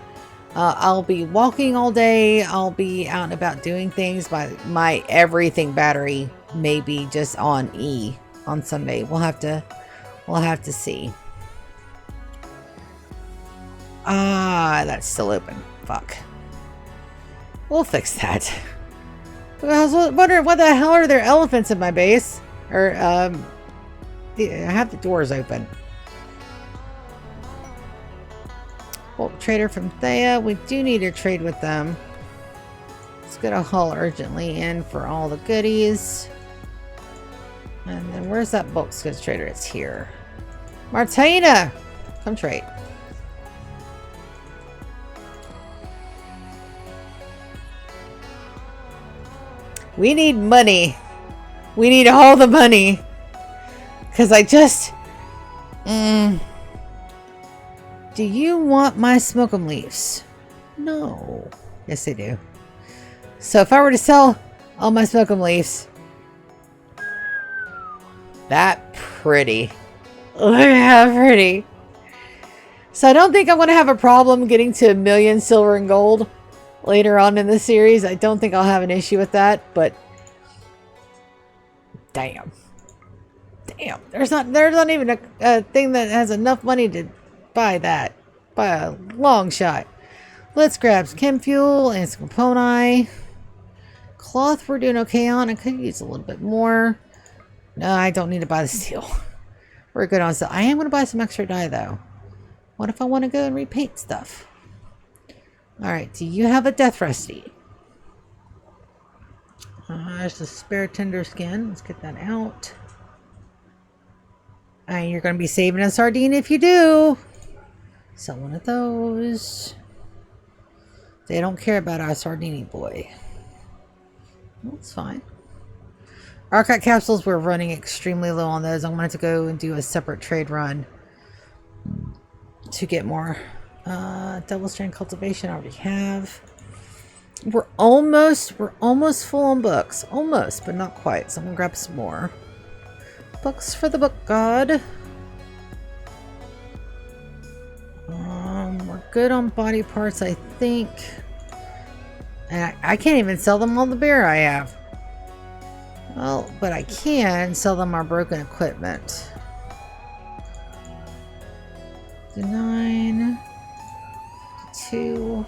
I'll be walking all day. I'll be out and about doing things. My everything battery may be just on E on Sunday. We'll have to see. That's still open. Fuck. We'll fix that. I was wondering what the hell are there elephants in my base? Or, I have the doors open. Well, trader from Thea. We do need to trade with them. Let's get a haul urgently in for all the goodies. And then where's that bulk goods trader? It's here. Martina! Come trade. We need money. We need all the money. Because I just... Do you want my smoke'em leaves? No. Yes, I do. So if I were to sell all my smoke'em leaves... That pretty. Look at how pretty. So I don't think I'm going to have a problem getting to 1 million silver and gold later on in the series. I don't think I'll have an issue with that, but damn. Damn. There's not even a thing that has enough money to buy that by a long shot. Let's grab some chem fuel and some component. Cloth we're doing okay on. I could use a little bit more. No, I don't need to buy the steel. We're good on steel. I am going to buy some extra dye though. What if I want to go and repaint stuff? Alright, do you have a death rusty? There's the spare tender skin. Let's get that out. And you're going to be saving a sardine if you do. Sell one of those. They don't care about our sardini boy. That's fine. Archive capsules, we're running extremely low on those. I wanted to go and do a separate trade run to get more. Double strand cultivation I already have. We're almost full on books. Almost, but not quite. So I'm gonna grab some more. Books for the book god. We're good on body parts, I think. And I can't even sell them all the beer I have. Well, but I can sell them our broken equipment. 9, 2.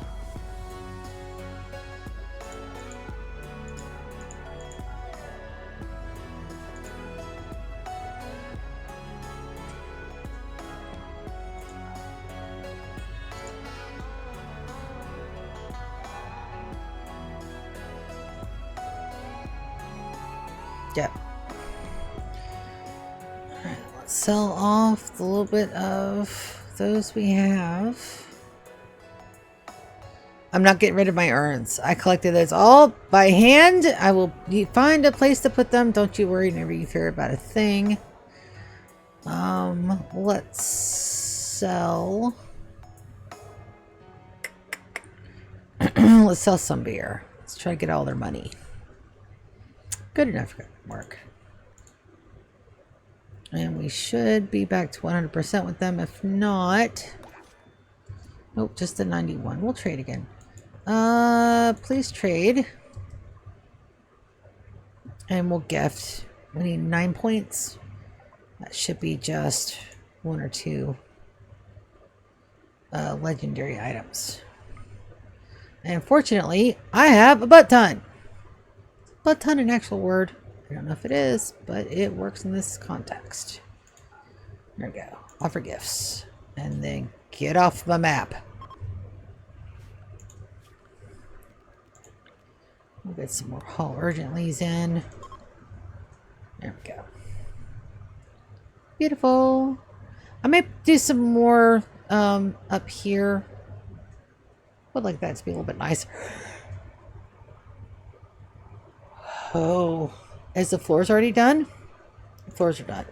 Yep. Alright, let's sell off the little bit of those we have. I'm not getting rid of my urns. I collected those all by hand. I will find a place to put them. Don't you worry, never you fear about a thing. Let's sell. Let's sell some beer. Let's try to get all their money. Good enough for work. And we should be back to 100% with them. If not... Nope, just a 91. We'll trade again. Please trade. And we'll gift. We need 9 points. That should be just 1 or 2 legendary items. And fortunately, I have a butt ton. Butt ton, an actual word. I don't know if it is, but it works in this context. There we go. Offer gifts. And then get off the map. We'll get some more haul urgentlies in. There we go. Beautiful. I may do some more up here. Would like that to be a little bit nicer. Oh, is the floors already done? The floors are done.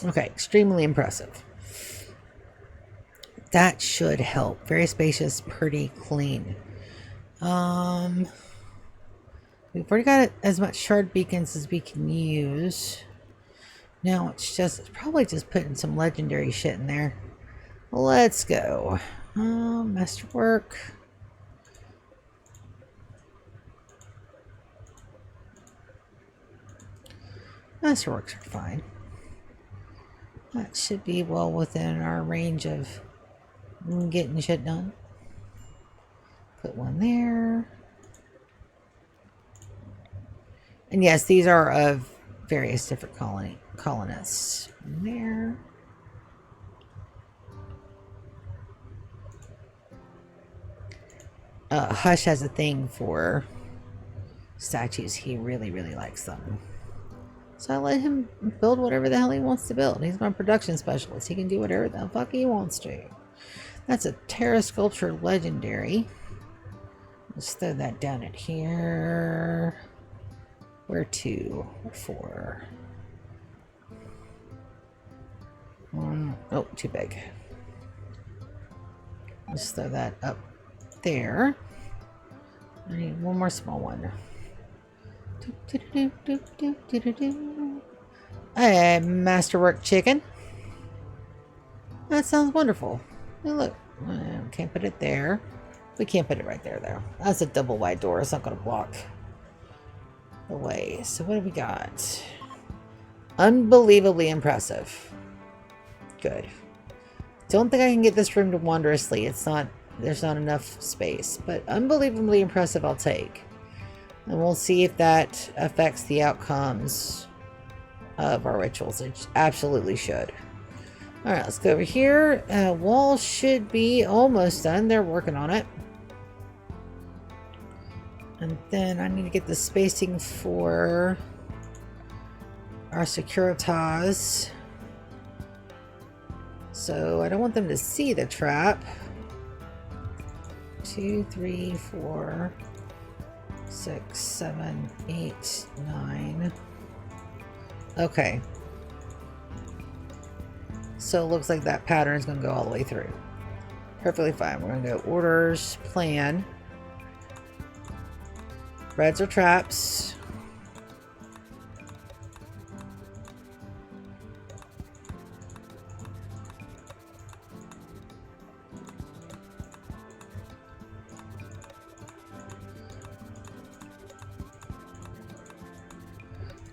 Okay, extremely impressive. That should help. Very spacious, pretty clean. We've already got as much shard beacons as we can use. Now it's probably just putting some legendary shit in there. Let's go. Masterwork. Masterworks are fine. That should be well within our range of getting shit done. Put one there. And yes, these are of various different colonists. There. Hush has a thing for statues. He really, really likes them. So I let him build whatever the hell he wants to build. He's my production specialist. He can do whatever the fuck he wants to. That's a Terra Sculpture Legendary. Let's throw that down at here. Where to? 4. Oh, too big. Let's throw that up there. I need one more small one. Hey, Masterwork Chicken. That sounds wonderful. Hey, look. Can't put it there. We can't put it right there, though. That's a double wide door. It's not going to block the way. So what have we got? Unbelievably impressive. Good. Don't think I can get this room to wondrously. There's not enough space. But unbelievably impressive I'll take. And we'll see if that affects the outcomes of our rituals. It absolutely should. Alright, let's go over here. Wall should be almost done. They're working on it. And then I need to get the spacing for our Securitas. So I don't want them to see the trap. 2, 3, 4, 6, 7, 8, 9. Okay. So it looks like that pattern is going to go all the way through. Perfectly fine. We're going to go orders, plan. Reds are traps.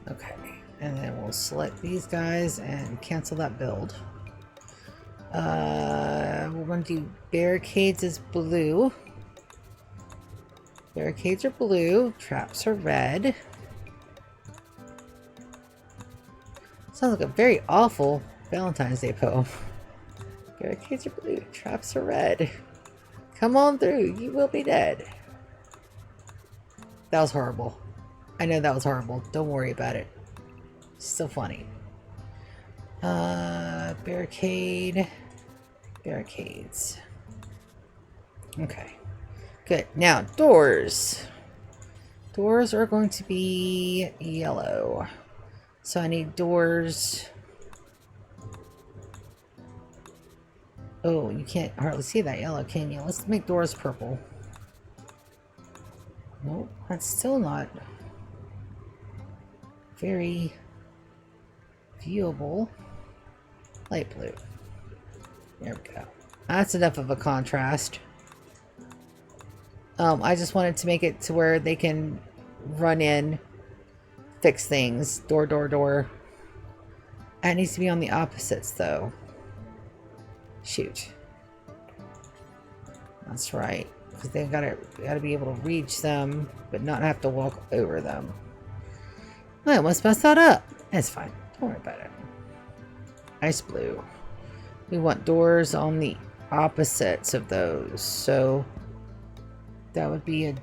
Okay, and then we'll select these guys and cancel that build. We're going to do barricades as blue. Barricades are blue. Traps are red. Sounds like a very awful Valentine's Day poem. Barricades are blue. Traps are red. Come on through. You will be dead. That was horrible. I know that was horrible. Don't worry about it. It's still funny. Barricade. Barricades. Okay. Good. Now, doors. Doors are going to be yellow. So I need doors. Oh, you can't hardly see that yellow, can you? Let's make doors purple. Nope, that's still not very viewable. Light blue. There we go. That's enough of a contrast. I just wanted to make it to where they can run in, fix things. Door, door, door. It needs to be on the opposites, though. Shoot. That's right. Because they've gotta be able to reach them, but not have to walk over them. I almost messed that up. It's fine. Don't worry about it. Ice blue. We want doors on the opposites of those. So that would be a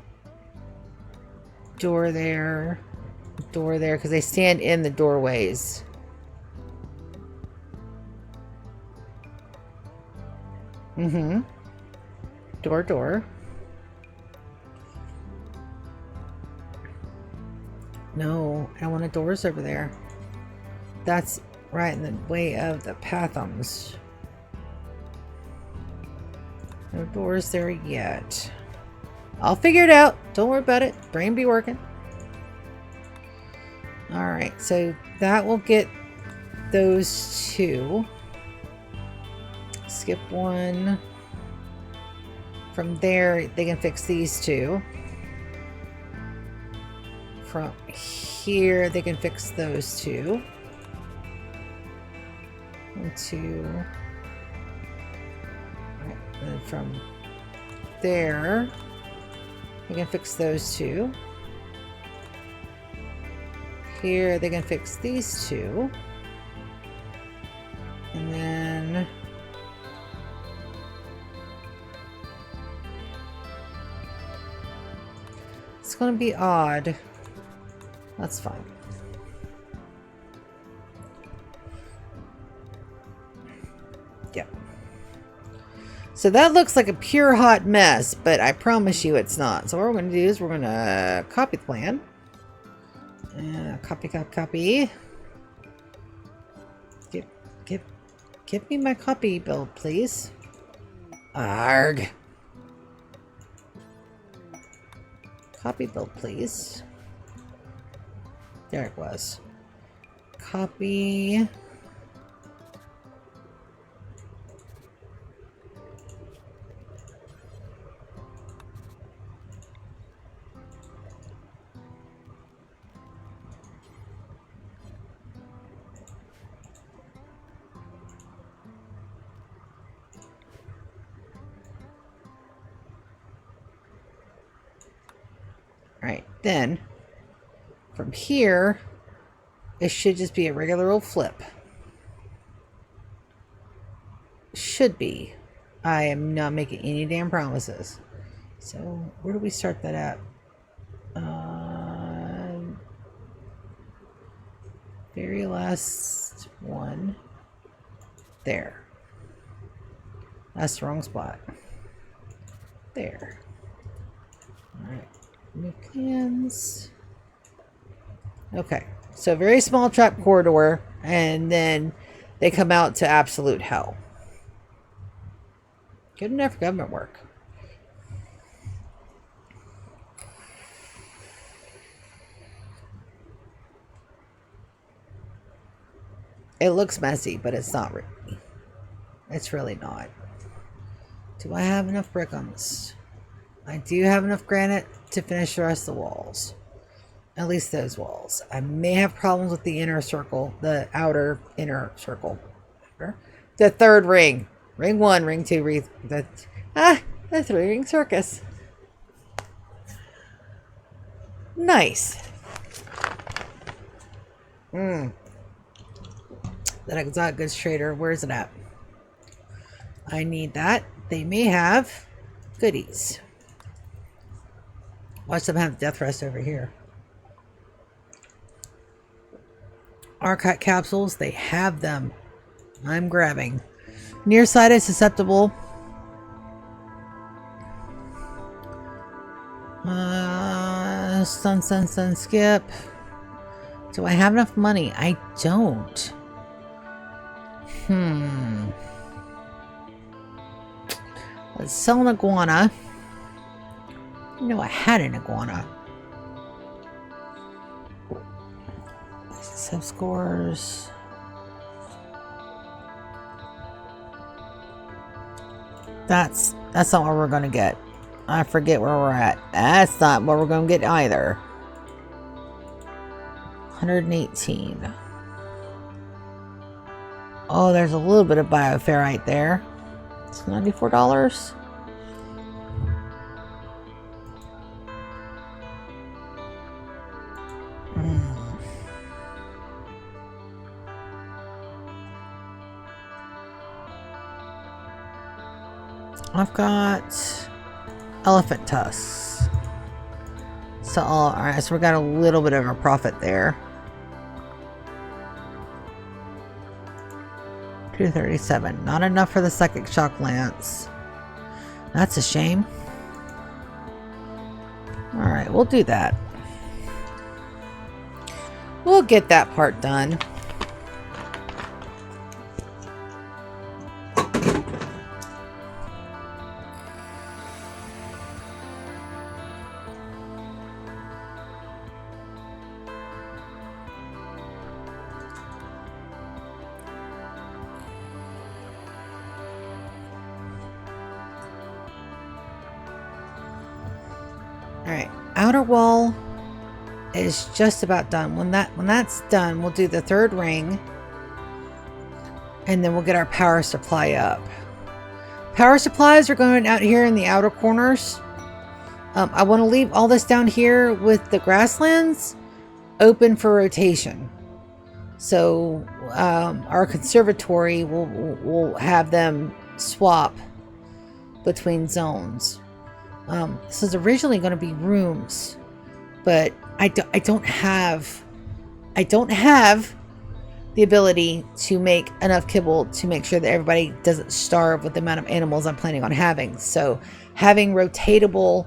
door there, because they stand in the doorways. Door, door. No, I want doors over there. That's right in the way of the pathums. No doors there yet. I'll figure it out. Don't worry about it. Brain be working. Alright, so that will get those two. Skip one. From there, they can fix these two. From here, they can fix those two. 1, 2. Right, and then from there, they can fix those two. Here, they can fix these two. And then it's going to be odd. That's fine. Yep. So that looks like a pure hot mess, but I promise you it's not. So what we're going to do is we're going to copy the plan. Copy. Give me my copy build, please. Arg. Copy build, please. There it was. Copy. Alright, then from here, it should just be a regular old flip. Should be. I am not making any damn promises. So, where do we start that at? Very last one. There. That's the wrong spot. There. Alright. New plans. Okay. So very small trap corridor, and then they come out to absolute hell. Good enough for government work. It looks messy, but it's not really. It's really not. Do I have enough brick on this? I do have enough granite to finish the rest of the walls. At least those walls. I may have problems with the inner circle. The outer inner circle. The third ring. Ring 1, ring 2, ring... The 3-ring circus. Nice. That exotic goods trader. Where is it at? I need that. They may have goodies. Watch them have death rest over here. Arcot capsules. They have them. I'm grabbing. Nearsighted, susceptible. Stun, skip. Do I have enough money? I don't. Let's sell an iguana. No, I had an iguana. Sub scores. That's not what we're going to get. I forget where we're at. That's not what we're going to get either. 118. Oh, there's a little bit of bioferrite there. It's $94. I've got elephant tusks. So, alright, so we got a little bit of a profit there. 237. Not enough for the psychic shock lance. That's a shame. Alright, we'll do that. We'll get that part done. Alright, outer wall is just about done. When that's done, we'll do the third ring, and then we'll get our power supply up. Power supplies are going out here in the outer corners. I want to leave all this down here with the grasslands open for rotation. So our conservatory will have them swap between zones. This is originally going to be rooms, but I don't have the ability to make enough kibble to make sure that everybody doesn't starve with the amount of animals I'm planning on having. So having rotatable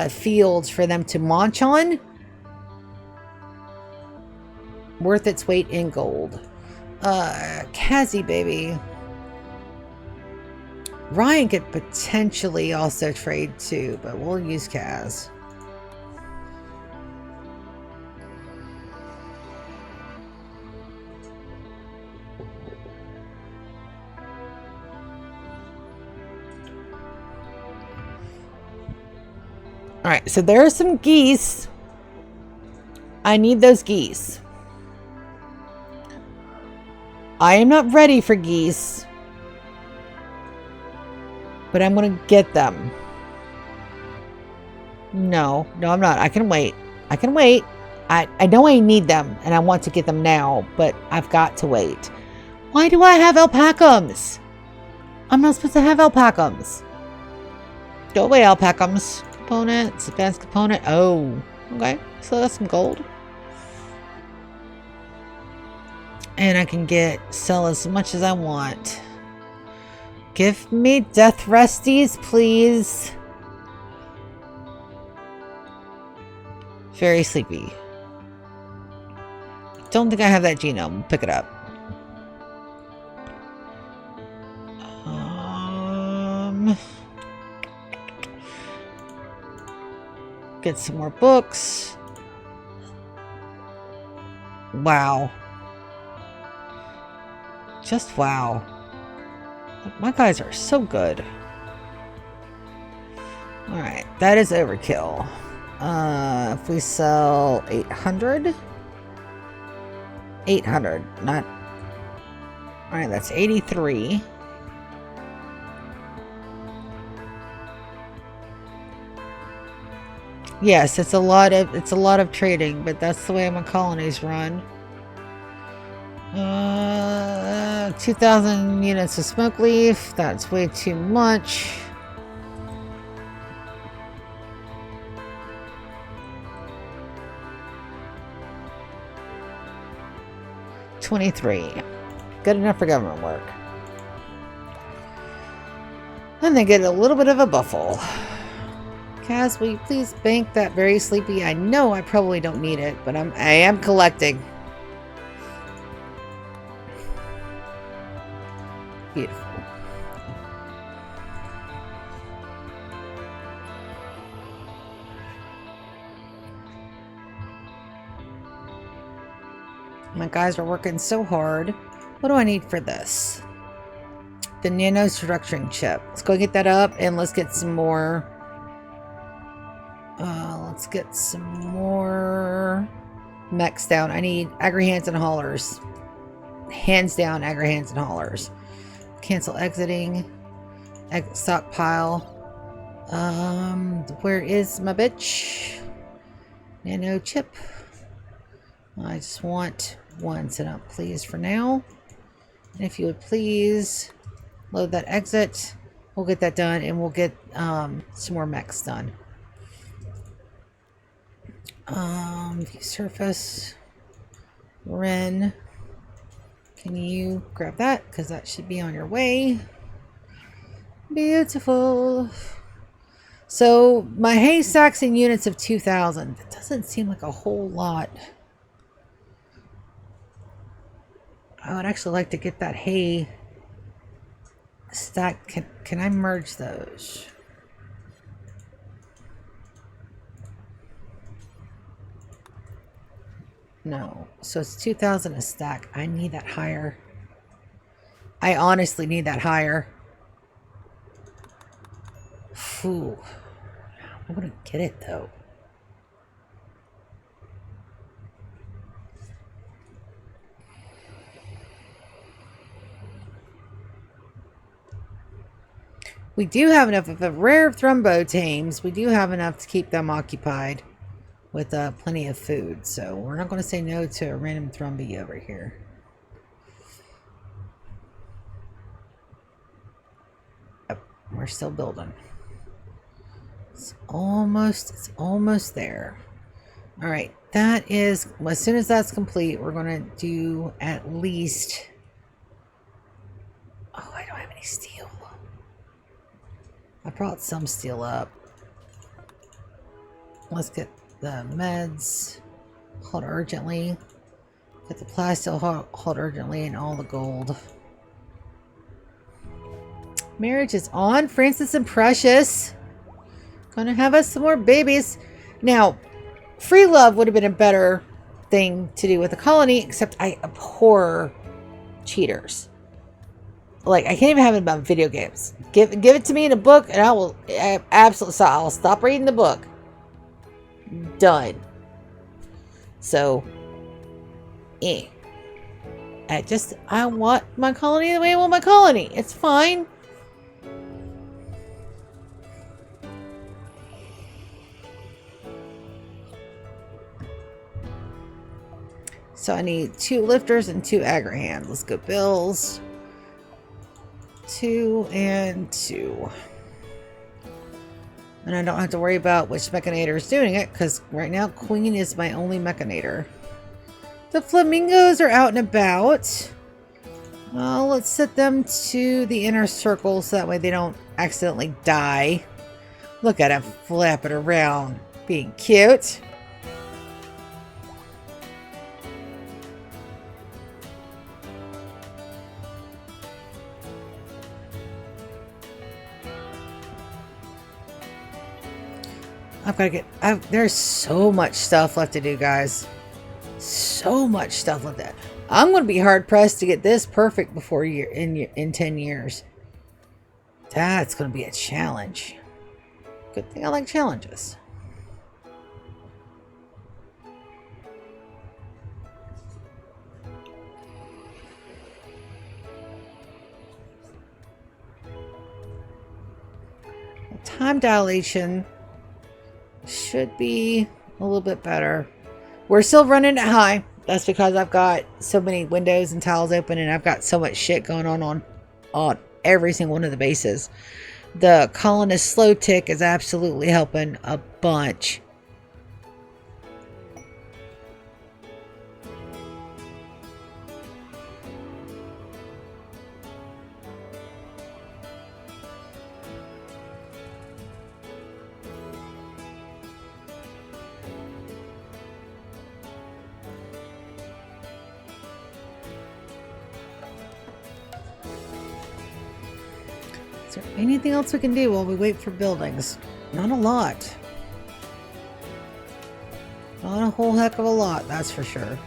fields for them to munch on, worth its weight in gold. Kazzy baby. Ryan could potentially also trade too, but we'll use Kaz. Alright, so there are some geese. I need those geese. I am not ready for geese, but I'm going to get them. No, I'm not. I can wait. I can wait. I know I need them, and I want to get them now, but I've got to wait. Why do I have alpacums? I'm not supposed to have alpacums. Go away, alpacums. Component, advanced component. Oh, okay. So that's some gold. And I can sell as much as I want. Give me death resties, please. Very sleepy. Don't think I have that genome. Pick it up. Get some more books. Wow. Just wow. My guys are so good. Alright, that is overkill. If we sell 800? 800, not... Alright, that's 83. Yes, it's a lot of trading, but that's the way my colonies run. 2,000 units of smoke leaf. That's way too much. $23. Good enough for government work. And they get a little bit of a buffle. Kaz, will you please bank that very sleepy? I know I probably don't need it, but I am collecting. Beautiful. My guys are working so hard. What do I need for this? The nano structuring chip. Let's go get that up and let's get some more. Let's get some more mechs down. I need agri-hands and haulers. Hands down, agri-hands and haulers. Cancel exiting. Stockpile. Where is my bitch? Nano chip. I just want one set up, please, for now. And if you would please load that exit, we'll get that done, and we'll get some more mechs done. View surface. Ren, can you grab that? Because that should be on your way. Beautiful. So my hay stacks in units of 2,000. That doesn't seem like a whole lot. I would actually like to get that hay stack. Can I merge those? No. So it's 2,000 a stack. I need that higher. I honestly need that higher. Phew. I'm gonna get it though. We do have enough of a rare thrumbo tames. We do have enough to keep them occupied with plenty of food. So we're not going to say no to a random thrumby over here. Yep, we're still building. It's almost there. All right, that is, as soon as that's complete, we're going to do at least, oh, I don't have any steel. I brought some steel up. Let's get the meds. Hold urgently. Get the plastic. Hold urgently, and all the gold. Marriage is on. Francis and Precious. Gonna have us some more babies. Now, free love would have been a better thing to do with the colony, except I abhor cheaters. Like, I can't even have it about video games. Give it to me in a book, and I'll stop reading the book. Done. So, I want my colony the way I want my colony. It's fine. So I need 2 lifters and 2 agri-hands. Let's go bills. 2 and 2. And I don't have to worry about which mechanator is doing it, because right now Queen is my only mechanator. The flamingos are out and about. Let's set them to the inner circle so that way they don't accidentally die. Look at him flapping around, being cute. There's so much stuff left to do, guys. So much stuff left to. I'm going to be hard pressed to get this perfect before in 10 years. That's going to be a challenge. Good thing I like challenges. Time dilation should be a little bit better. We're still running it high. That's because I've got so many windows and tiles open, and I've got so much shit going on every single one of the bases. The colonist slow tick is absolutely helping a bunch. Is there anything else we can do while we wait for buildings? Not a lot. Not a whole heck of a lot, that's for sure.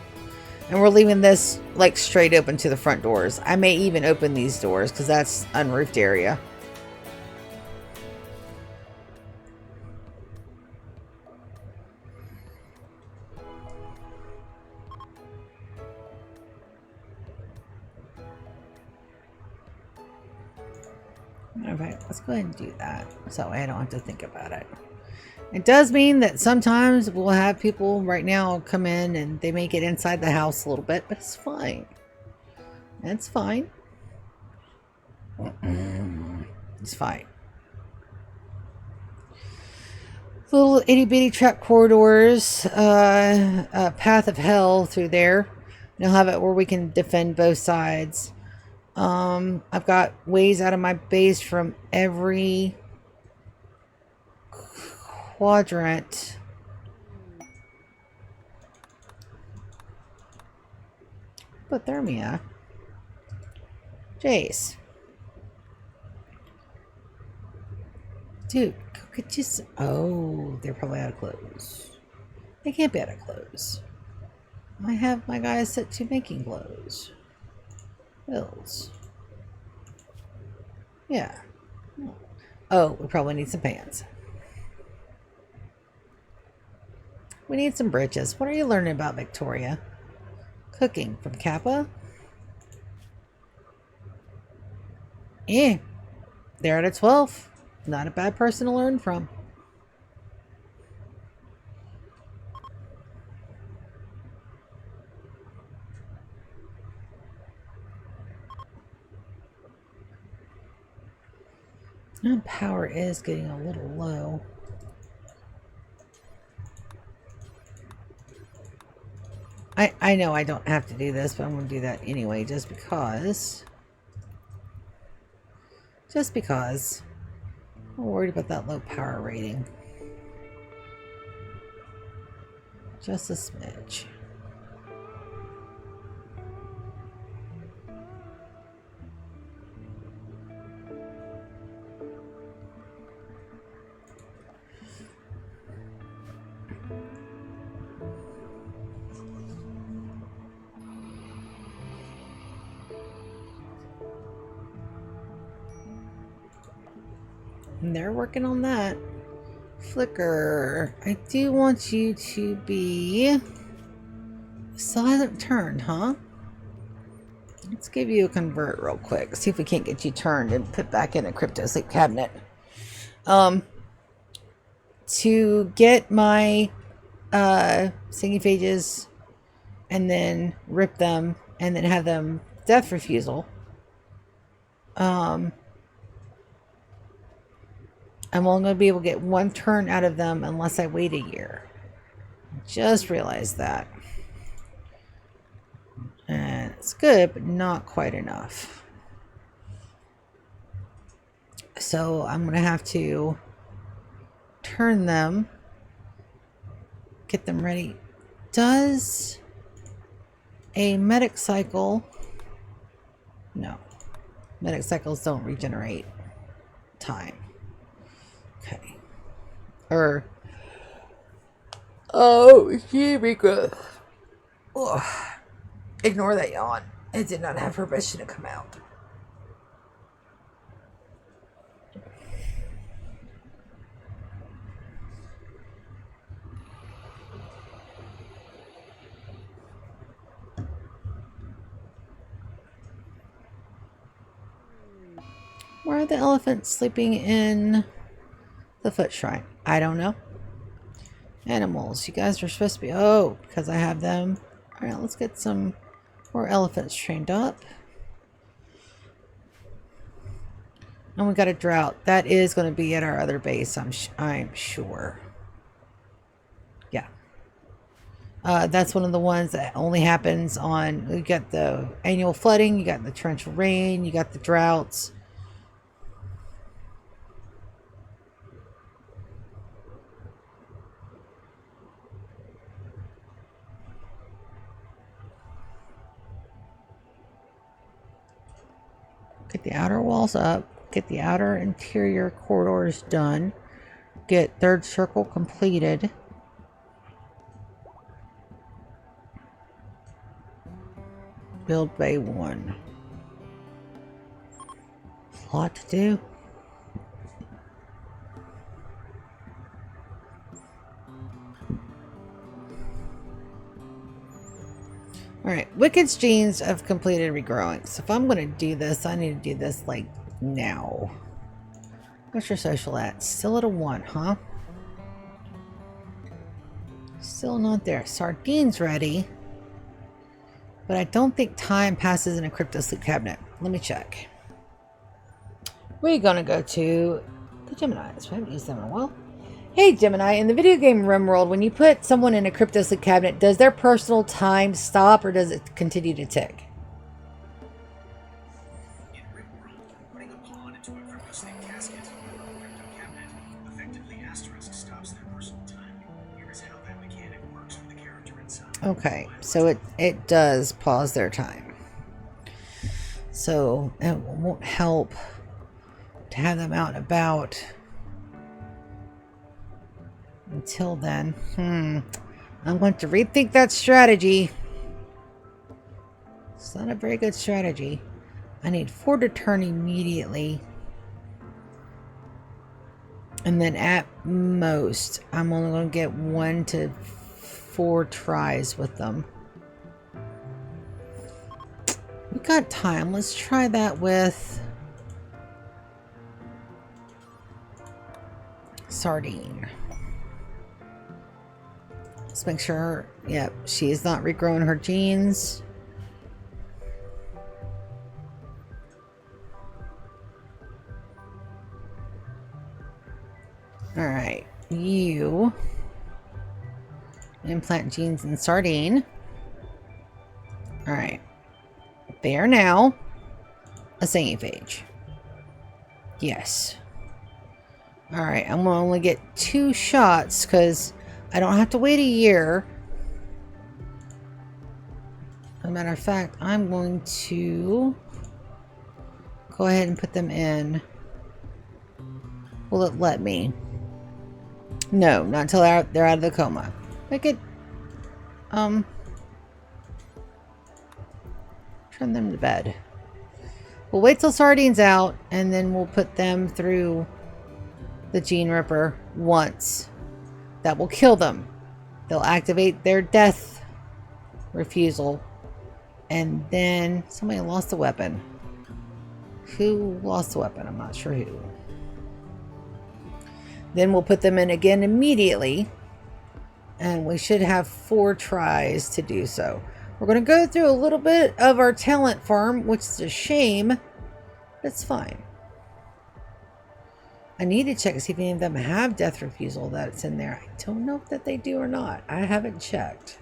And we're leaving this like straight open to the front doors. I may even open these doors because that's unroofed area. Alright, let's go ahead and do that so I don't have to think about it. It does mean that sometimes we'll have people right now come in and they may get inside the house a little bit, but it's fine. It's fine. It's fine. Little itty bitty trap corridors, path of hell through there. You'll have it where we can defend both sides. I've got ways out of my base from every quadrant. Hypothermia. Jace. Dude, go get you some. Oh, they're probably out of clothes. They can't be out of clothes. I have my guys set to making clothes. Bills. Yeah. Oh, we probably need some pants. We need some britches. What are you learning about, Victoria? Cooking from Kappa? Yeah. They're at a 12. Not a bad person to learn from. Power is getting a little low. I know I don't have to do this, but I'm going to do that anyway, just because. Just because. I'm worried about that low power rating. Just a smidge. And they're working on that. Flicker. I do want you to be... Still hasn't turned, huh? Let's give you a convert real quick. See if we can't get you turned and put back in a crypto sleep cabinet. To get my singing phages and then rip them and then have them death refusal. I'm only going to be able to get one turn out of them unless I wait a year. Just realized that. And it's good, but not quite enough. So I'm going to have to turn them, get them ready. Does a medic cycle... No. Medic cycles don't regenerate time. Okay. Oh, Eureka. Ignore that yawn. It did not have permission to come out. Where are the elephants sleeping in the foot shrine? I don't know. Animals. You guys are supposed to be... Oh, because I have them. Alright, let's get some more elephants trained up. And we got a drought. That is going to be at our other base, I'm sure. Yeah. That's one of the ones that only happens on... You got the annual flooding, you got the torrential rain, you got the droughts. Get the outer walls up. Get the outer interior corridors done. Get third circle completed. Build bay 1. A lot to do. Alright, Wicked's genes have completed regrowing. So if I'm going to do this, I need to do this like now. What's your social at? Still at a 1, huh? Still not there. Sardine's ready. But I don't think time passes in a crypto sleep cabinet. Let me check. We're going to go to the Geminis. We haven't used them in a while. Hey Gemini, in the video game Rimworld, when you put someone in a crypto sleep cabinet, does their personal time stop or does it continue to tick? In Rimworld, putting a pawn into a crypto sleep casket or crypto cabinet effectively asterisk stops their personal time. Here is how that mechanic works for the character inside. Okay, so it does pause their time. So it won't help to have them out and about. Until then, I'm going to rethink that strategy. It's not a very good strategy. I need 4 to turn immediately. And then at most, I'm only going to get 1 to 4 tries with them. We got time. Let's try that with Sardine. Let's make sure, yep, she is not regrowing her genes. Alright, you implant genes in Sardine. Alright, they are now a singing phage. Yes. Alright, I'm gonna only get 2 shots because I don't have to wait a year. As a matter of fact, I'm going to go ahead and put them in. Will it let me? No, not until they're out of the coma. Make it, turn them to bed. We'll wait till Sardine's out, and then we'll put them through the Gene Ripper once. That will kill them. They'll activate their death refusal. And then somebody lost the weapon. Who lost the weapon? I'm not sure who. Then we'll put them in again immediately. And we should have 4 tries to do so. We're going to go through a little bit of our talent farm, which is a shame. It's fine. I need to check to see if any of them have death refusal that's in there. I don't know if they do or not. I haven't checked.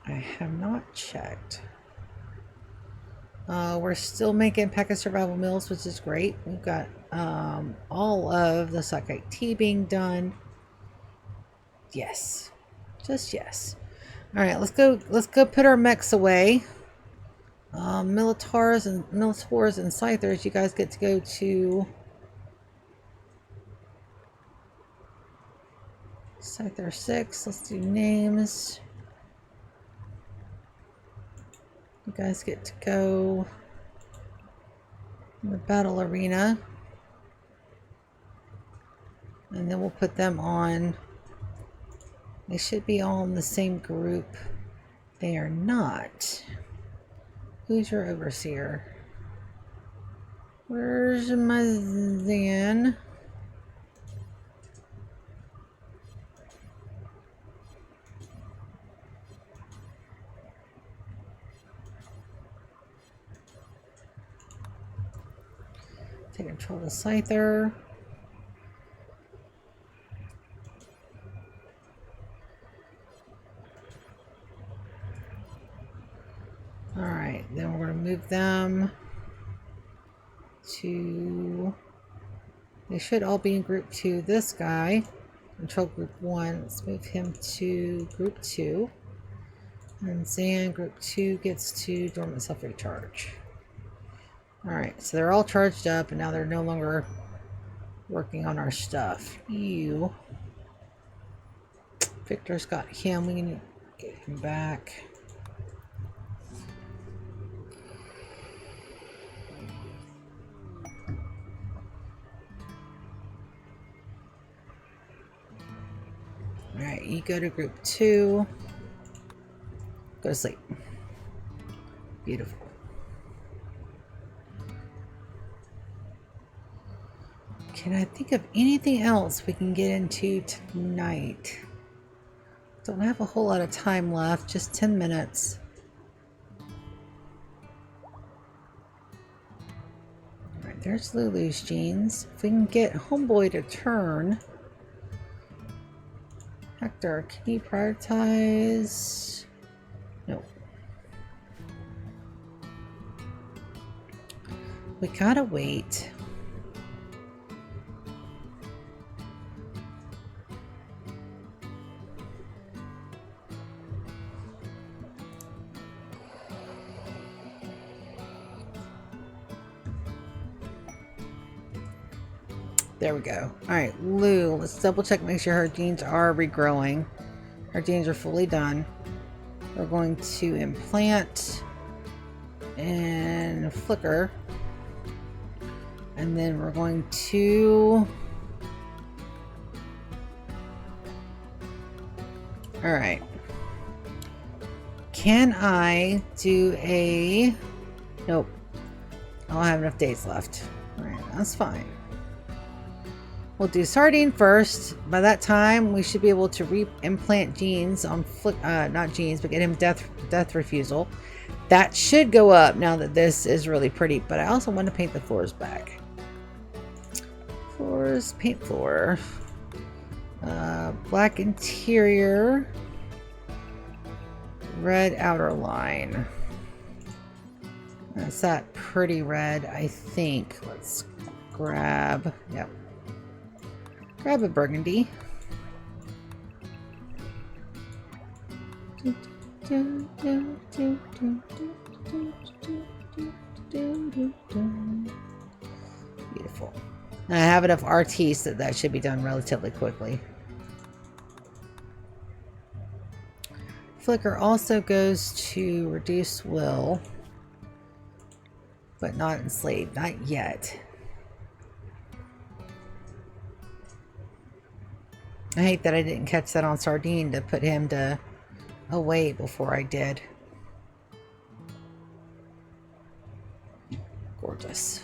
I have not checked. We're still making pack of survival meals, which is great. We've got all of the Sakai tea being done. Yes. Just yes. Alright, let's go put our mechs away. Militars and Scythers, you guys get to go to Scyther 6. Let's do names. You guys get to go in the battle arena. And then we'll put them on. They should be all in the same group. They are not. Who's your overseer? Where's my Zan? Take control of the Scyther. Alright, then we're going to move them to... They should all be in group 2. This guy, control group 1. Let's move him to group 2. And Zan, group 2, gets to dormant self-recharge. Alright, so they're all charged up, and now they're no longer working on our stuff. You. Victor's got him. We need to get him back. Alright, you go to group 2. Go to sleep. Beautiful. Can I think of anything else we can get into tonight? Don't have a whole lot of time left, just 10 minutes. Alright, there's Lulu's jeans. If we can get Homeboy to turn. Hector, can you prioritize? No. We gotta wait. There we go. Alright, Lou, let's double check, make sure her genes are regrowing. Her genes are fully done. We're going to implant and flicker. And then we're going to... Alright. Can I do a... Nope. I don't have enough days left. Alright, that's fine. We'll do Sardine first. By that time, we should be able to re-implant genes on not genes, but get him death refusal. That should go up now that this is really pretty, but I also want to paint the floors back. Floors, paint floor. Black interior. Red outer line. That's that pretty red, I think. Let's grab, yep. Grab a burgundy. Beautiful. And I have enough RTs that should be done relatively quickly. Flicker also goes to reduce will, but not enslaved, not yet. I hate that I didn't catch that on Sardine to put him to away before I did. Gorgeous.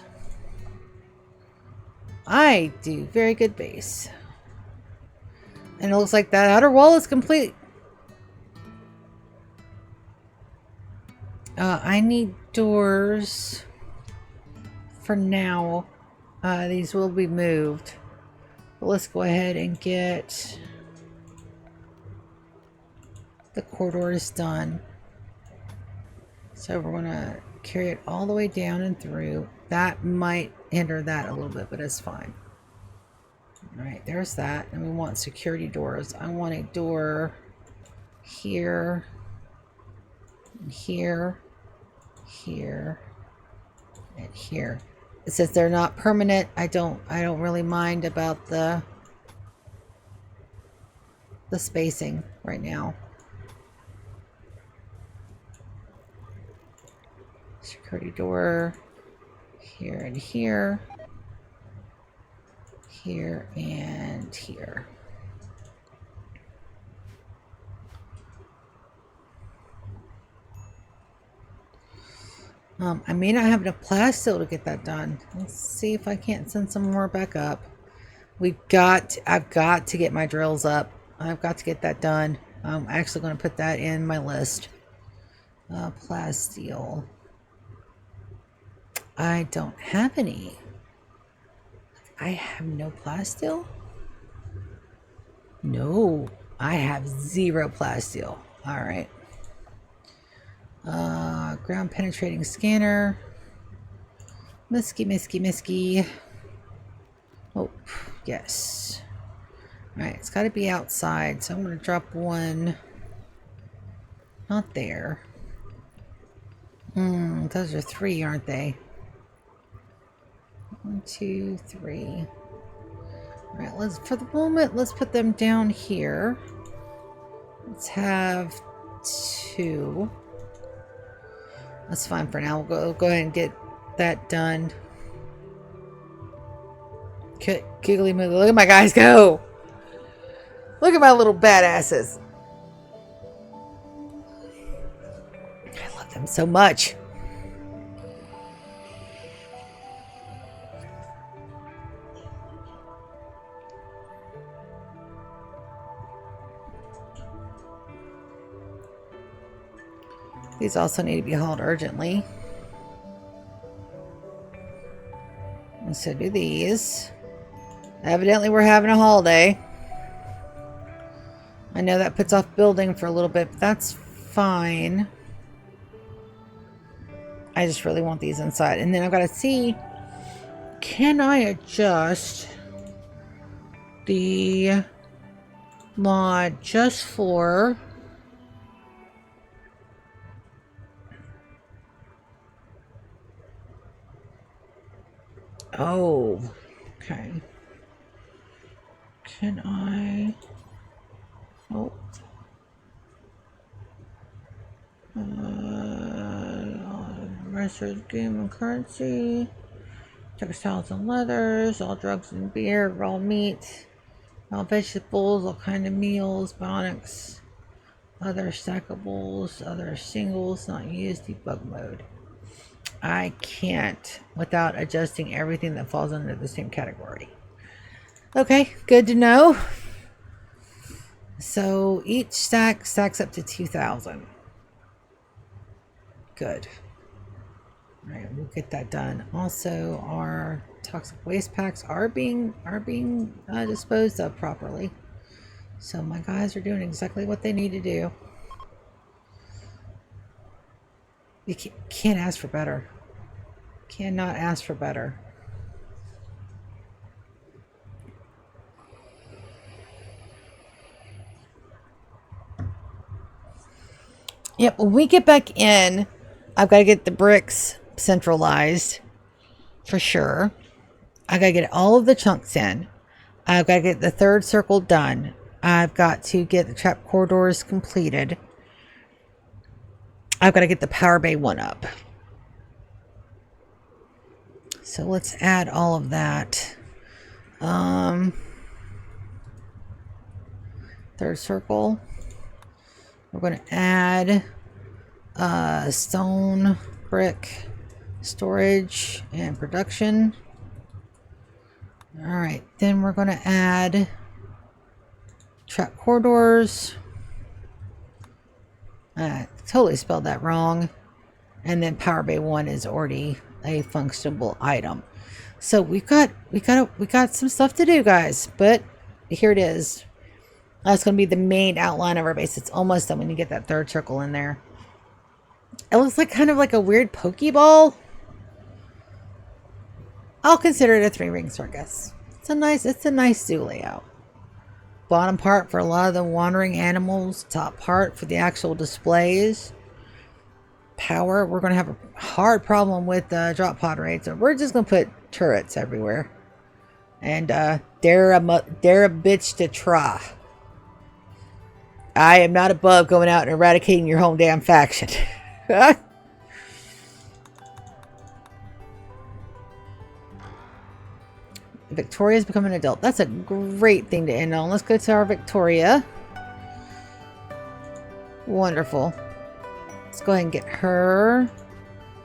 I do very good base. And it looks like that outer wall is complete. I need doors for now. These will be moved. But let's go ahead and get the corridors done. So we're going to carry it all the way down and through. That might hinder that a little bit, but it's fine. Alright, there's that. And we want security doors. I want a door here, here, here, and here. It says they're not permanent. I don't really mind about the spacing right now. Security door here and here. Here and here. I may not have enough plasteel to get that done. Let's see if I can't send some more back up. I've got to get my drills up. I've got to get that done. I'm actually going to put that in my list. Plasteel. I don't have any. I have no plasteel? No, I have 0 plasteel. All right. Ground penetrating scanner. Misky. Oh, yes. Alright, it's got to be outside, so I'm going to drop one. Not there. Those are 3, aren't they? 1, 2, 3. Alright, for the moment, let's put them down here. Let's have 2. That's fine for now. We'll go ahead and get that done. Giggly moogly. Look at my guys go! Look at my little badasses. I love them so much. These also need to be hauled urgently. And so do these. Evidently we're having a holiday. I know that puts off building for a little bit, but that's fine. I just really want these inside. And then I've got to see, can I adjust the mod just for... Oh, okay. Can I... Oh. Restaurant, game and currency. Textiles and leathers. All drugs and beer. Raw meat. All vegetables. All kind of meals. Bionics. Other stackables. Other singles. Not used. Debug mode. I can't without adjusting everything that falls under the same category. Okay, good to know. So each stack stacks up to 2,000. Good. All right, we'll get that done. Also, our toxic waste packs are being disposed of properly. So my guys are doing exactly what they need to do. You can't ask for better. Cannot ask for better. Yep, when we get back in, I've got to get the bricks centralized for sure. I got to get all of the chunks in. I've got to get the third circle done. I've got to get the trap corridors completed. I've got to get the power bay one up. So let's add all of that. Third circle. We're going to add stone, brick, storage, and production. All right, then we're going to add trap corridors. I totally spelled that wrong. And then power bay 1 is already a functionable item. So we got some stuff to do, guys, but here it is. That's going to be the main outline of our base. It's almost done when you get that third circle in there. It looks like kind of like a weird Pokeball. I'll consider it a 3-ring circus. It's a nice zoo layout. Bottom part for a lot of the wandering animals. Top part for the actual displays. Power, we're going to have a hard problem with drop pod rates, so we're just going to put turrets everywhere. And dare a bitch to try. I am not above going out and eradicating your home damn faction. Victoria's become an adult. That's a great thing to end on. Let's go to our Victoria. Wonderful. Let's go ahead and get her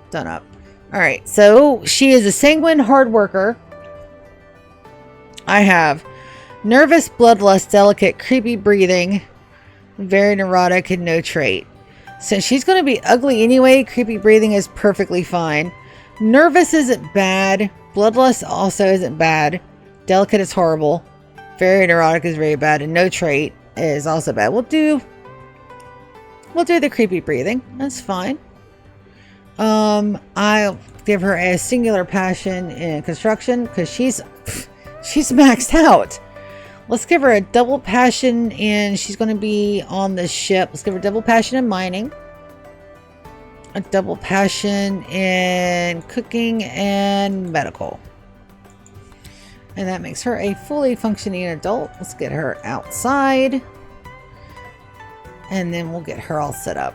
done up. Alright, so she is a sanguine hard worker. I have nervous, bloodlust, delicate, creepy breathing, very neurotic, and no trait. Since she's going to be ugly anyway, creepy breathing is perfectly fine. Nervous isn't bad. Bloodlust also isn't bad. Delicate is horrible. Very neurotic is very bad. And no trait is also bad. We'll do the creepy breathing. That's fine. I'll give her a singular passion in construction because she's maxed out. Let's give her a double passion, and she's going to be on the ship. Let's give her double passion in mining. A double passion in cooking and medical. And that makes her a fully functioning adult. Let's get her outside. And then we'll get her all set up.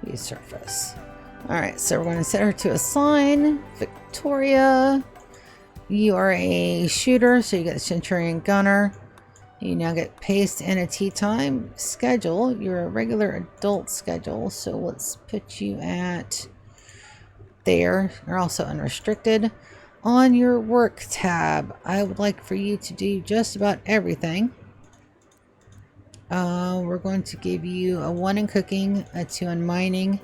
Use surface. Alright, so we're going to set her to assign. Victoria. You are a shooter, so you get a Centurion Gunner. You now get paste and a tea time schedule. You're a regular adult schedule, so let's put you at there. You're also unrestricted. On your work tab, I would like for you to do just about everything. We're going to give you a 1 in cooking, a 2 in mining,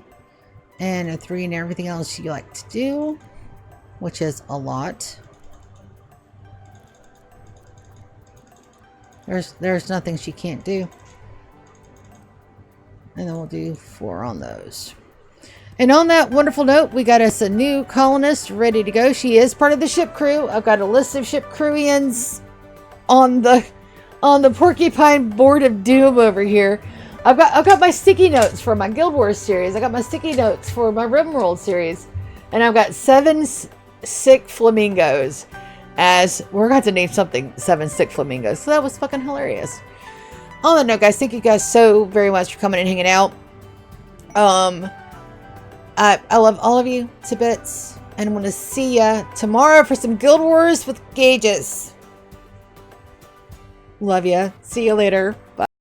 and a 3 in everything else you like to do, which is a lot. There's nothing she can't do. And then we'll do 4 on those. And on that wonderful note, we got us a new colonist ready to go. She is part of the ship crew. I've got a list of ship crewians on the Porcupine Board of Doom over here. I've got my sticky notes for my Guild Wars series. I got my sticky notes for my Rimworld series. And I've got 7 sick flamingos. As we're going to name something 7 sick flamingos. So that was fucking hilarious. On that note, guys, thank you guys so very much for coming and hanging out. I love all of you to bits. And I'm going to see ya tomorrow for some Guild Wars with gauges. Love ya. See you later. Bye.